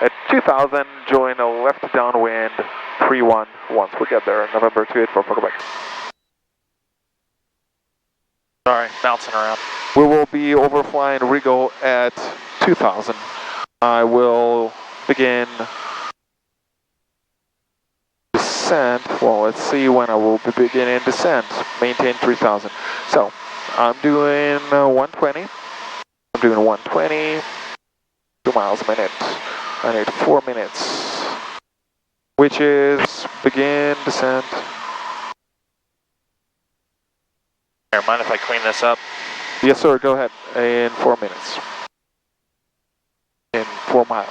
Speaker 1: at 2,000, join a left downwind, 3-1 once we get there, November 284 for Quebec.
Speaker 2: Sorry, bouncing around.
Speaker 1: We will be overflying Rigo at 2,000. I will begin descent. Well, let's see when I will be beginning descent. Maintain 3,000. So, I'm doing 120. I'm doing 120. 2 miles a minute. I need 4 minutes. Which is begin descent.
Speaker 2: Here, mind if I clean this up?
Speaker 1: Yes, sir. Go ahead. In 4 minutes. In 4 miles.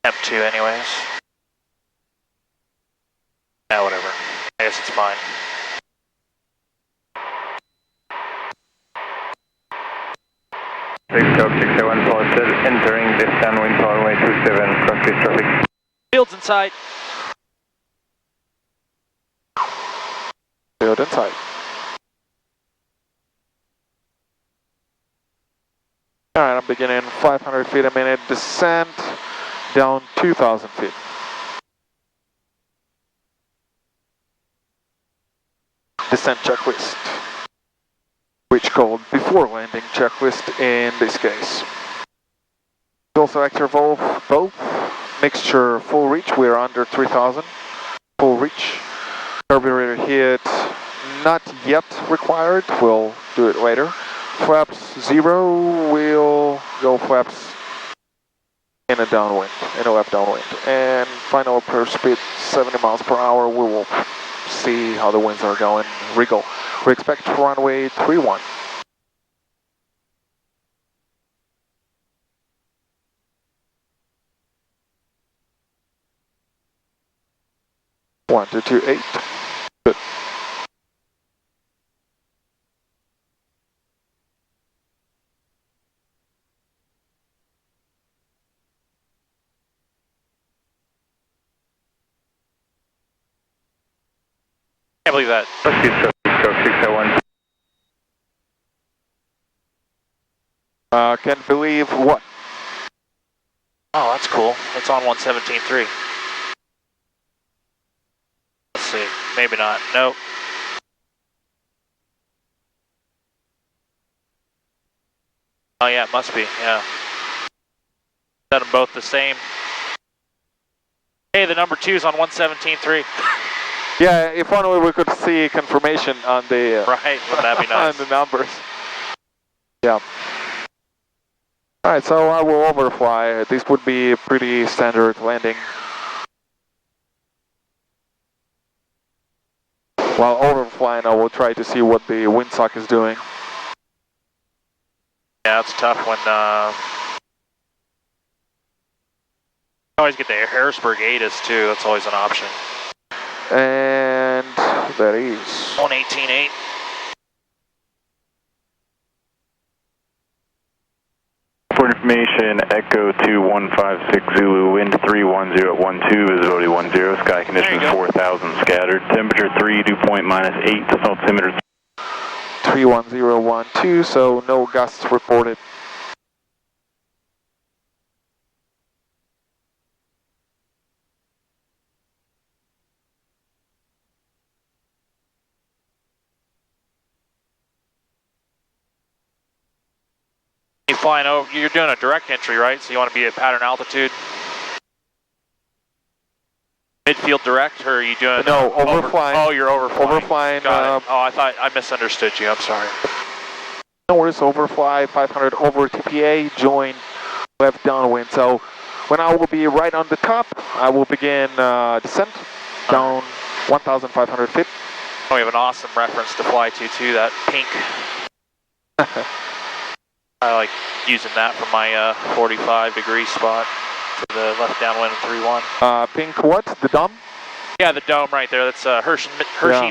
Speaker 2: M2 anyways. Yeah, whatever. I guess it's fine.
Speaker 10: Scope 601 posted, entering this downwind runway 27, cross-gate traffic.
Speaker 2: Fields inside.
Speaker 1: Field inside. Alright, I'm beginning 500 feet a minute descent, down 2,000 feet. Descent checklist, which called before landing checklist in this case. Fuel selector valve, both, mixture full reach, we're under 3,000, full reach. Carburetor hit, not yet required, we'll do it later. Flaps 0, we'll go flaps in a downwind, in a left downwind. And final approach speed 70 miles per hour, we will see how the winds are going. Regal, we expect runway 31. One, 2, 2, 8. Good.
Speaker 2: Can't believe that.
Speaker 10: Scope 601.
Speaker 1: Can't believe what?
Speaker 2: Oh, that's cool. It's on 117.3. Let's see. Maybe not. Nope. Oh yeah, it must be. Yeah. Set them both the same. Hey, the number 2's on 117.3.
Speaker 1: Yeah, if only we could see confirmation on the
Speaker 2: Right, wouldn't that be nice?
Speaker 1: on the numbers. Yeah. All right, so I will overfly. This would be a pretty standard landing. While overflying, I will try to see what the windsock is doing.
Speaker 2: Yeah, it's tough when you always get the Harrisburg ATIS too. That's always an option.
Speaker 1: And that is
Speaker 2: 118.8.
Speaker 10: For information, Echo 2156 Zulu, wind 310 at 12, visibility 10, sky conditions 4,000 scattered, temperature 3, dew point -8, altimeter
Speaker 1: 31012, so no gusts reported.
Speaker 2: You flying over, you're doing a direct entry, right? So you want to be at pattern altitude? Midfield direct, or are you doing...
Speaker 1: No, overflying.
Speaker 2: Oh, you're overflying.
Speaker 1: Overflying.
Speaker 2: Got it. Oh, I thought I misunderstood you. I'm sorry.
Speaker 1: No worries, overfly 500 over TPA, join left downwind. So when I will be right on the top, I will begin descent down 1,500 feet.
Speaker 2: Oh, we have an awesome reference to fly to too, that pink. I like using that from my 45-degree spot for the left downwind 3-1.
Speaker 1: Pink what? The dome?
Speaker 2: Yeah, the dome right there. That's Hershey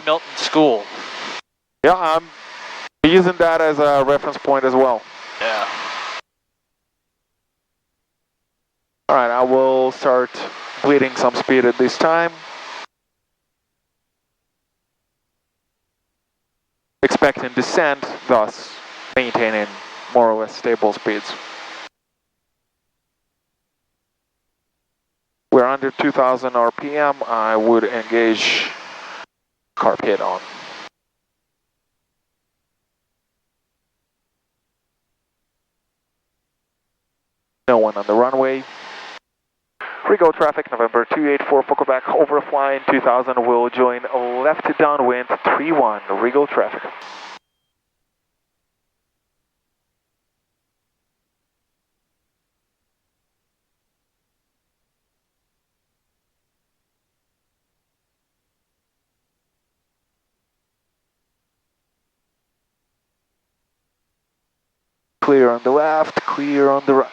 Speaker 2: Milton School.
Speaker 1: Yeah, I'm using that as a reference point as well.
Speaker 2: Yeah.
Speaker 1: Alright, I will start bleeding some speed at this time. Expecting descent, thus maintaining more or less stable speeds. We're under 2000 RPM, I would engage carb hit on. No one on the runway. Free-go traffic, November 284, focal back, overflying 2000, will join left downwind 31, Regal traffic. Clear on the left, clear on the right.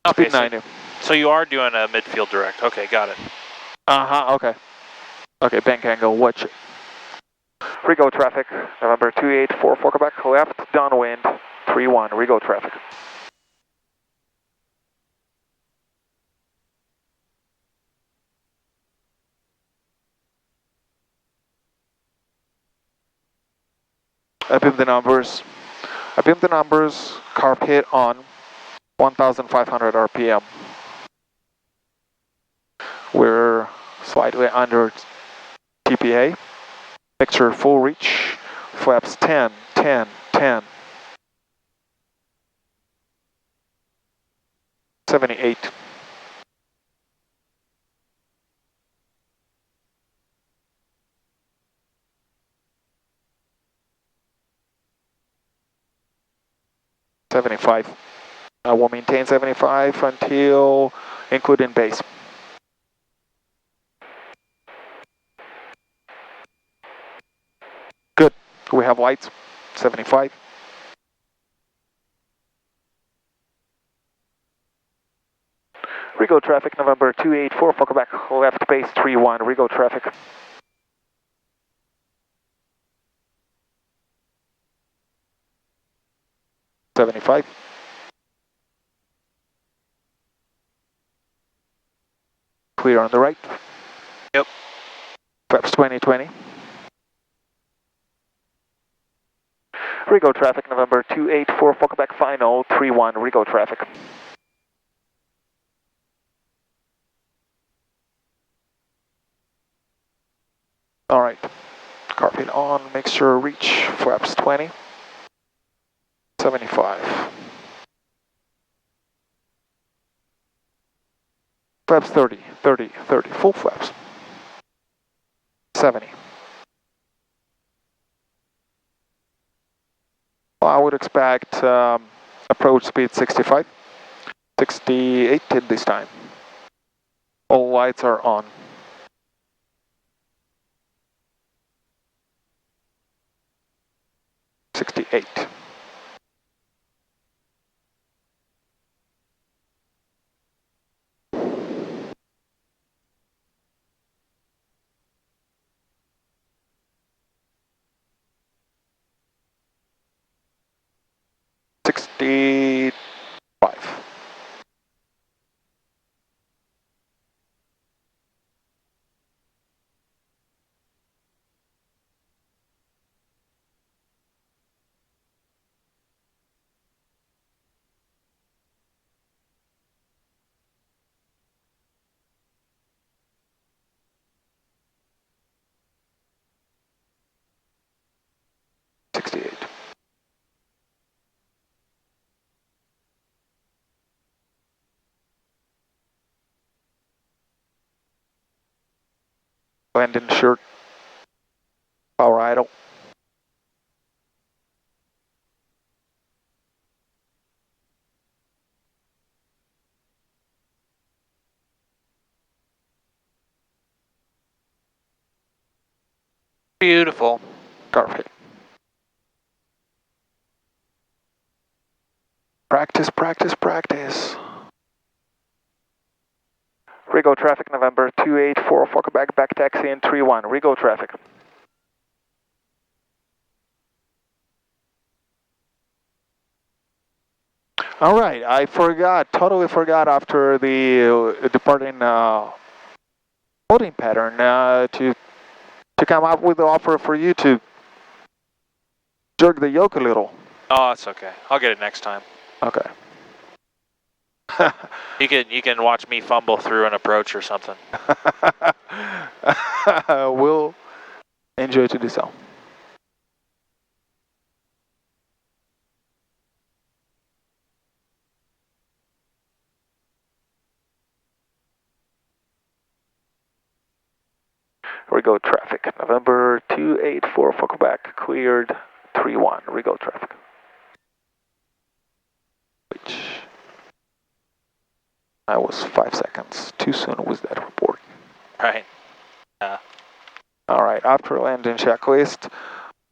Speaker 2: Okay,
Speaker 1: Speed 90.
Speaker 2: so you are doing a midfield direct. Okay, got it.
Speaker 1: Okay. Okay, bank angle, watch it. Rego traffic, November 284, focal back, left downwind 31, Rego traffic. I beam the numbers. Carb hit on 1,500 RPM. We're slightly under TPA. Picture full reach. Flaps 10, 10, 10. 78. $75. I will maintain 75 until including base. Good. We have lights. 75. Rego traffic, November 284, focal back, left base 31, Rego traffic. $75. Clear on the right.
Speaker 2: Yep.
Speaker 1: Flaps 2020. Rego traffic, November 284, focal back final 31, Rego traffic. Alright, carpet on, mixture reach, flaps 20, 75. Flaps 30, 30, 30, full flaps. 70. Well, I would expect approach speed 65, 68 at this time. All lights are on. $68. $65. 68. Landing short. Power idle.
Speaker 2: Beautiful.
Speaker 1: Perfect. Practice, practice, practice. Rego traffic, November 284, Fokker back taxi in 31. Rego traffic. All right, I totally forgot after the departing holding pattern to come up with the offer for you to jerk the yoke a little.
Speaker 2: Oh, it's okay. I'll get it next time.
Speaker 1: Okay.
Speaker 2: You can watch me fumble through an approach or something.
Speaker 1: We'll enjoy to do so. Rego traffic, November 284, Fokker back, cleared 31, Rego traffic. Which I was 5 seconds too soon with that report.
Speaker 2: Right. Yeah.
Speaker 1: All right, after landing checklist,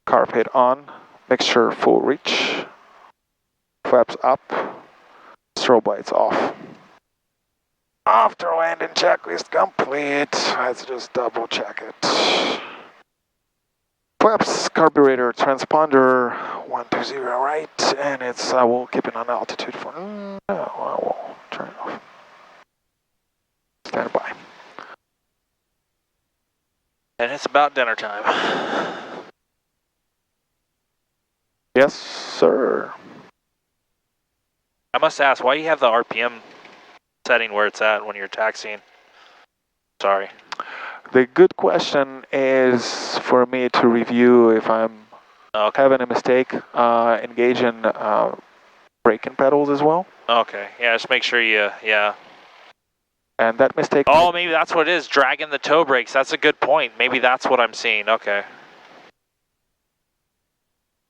Speaker 1: carpet on, mixture full reach, flaps up, strobe lights off. After landing checklist complete, let's just double check it. Flaps, carburetor, transponder, 120 right, and I will keep it on altitude for now. I will turn it off. Stand by.
Speaker 2: And it's about dinner time.
Speaker 1: Yes, sir.
Speaker 2: I must ask, why you have the RPM setting where it's at when you're taxiing? Sorry.
Speaker 1: The good question is for me to review if I'm having a mistake, engaging braking pedals as well.
Speaker 2: Okay, yeah, just make sure yeah.
Speaker 1: And that mistake...
Speaker 2: Oh, maybe that's what it is, dragging the toe brakes. That's a good point. Maybe that's what I'm seeing, okay.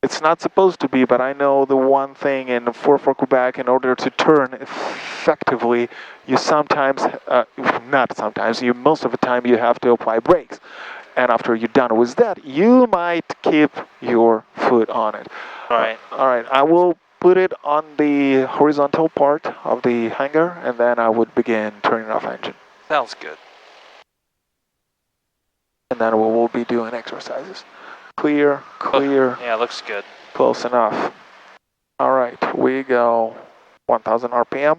Speaker 1: It's not supposed to be, but I know the one thing in Fokker Quebec, in order to turn effectively, you sometimes, most of the time you have to apply brakes. And after you're done with that, you might keep your foot on it.
Speaker 2: All right.
Speaker 1: All right, I will put it on the horizontal part of the hangar, and then I would begin turning off engine.
Speaker 2: Sounds good.
Speaker 1: And then we will be doing exercises. Clear, clear.
Speaker 2: Yeah, looks good.
Speaker 1: Close enough. All right, we go 1000 RPM.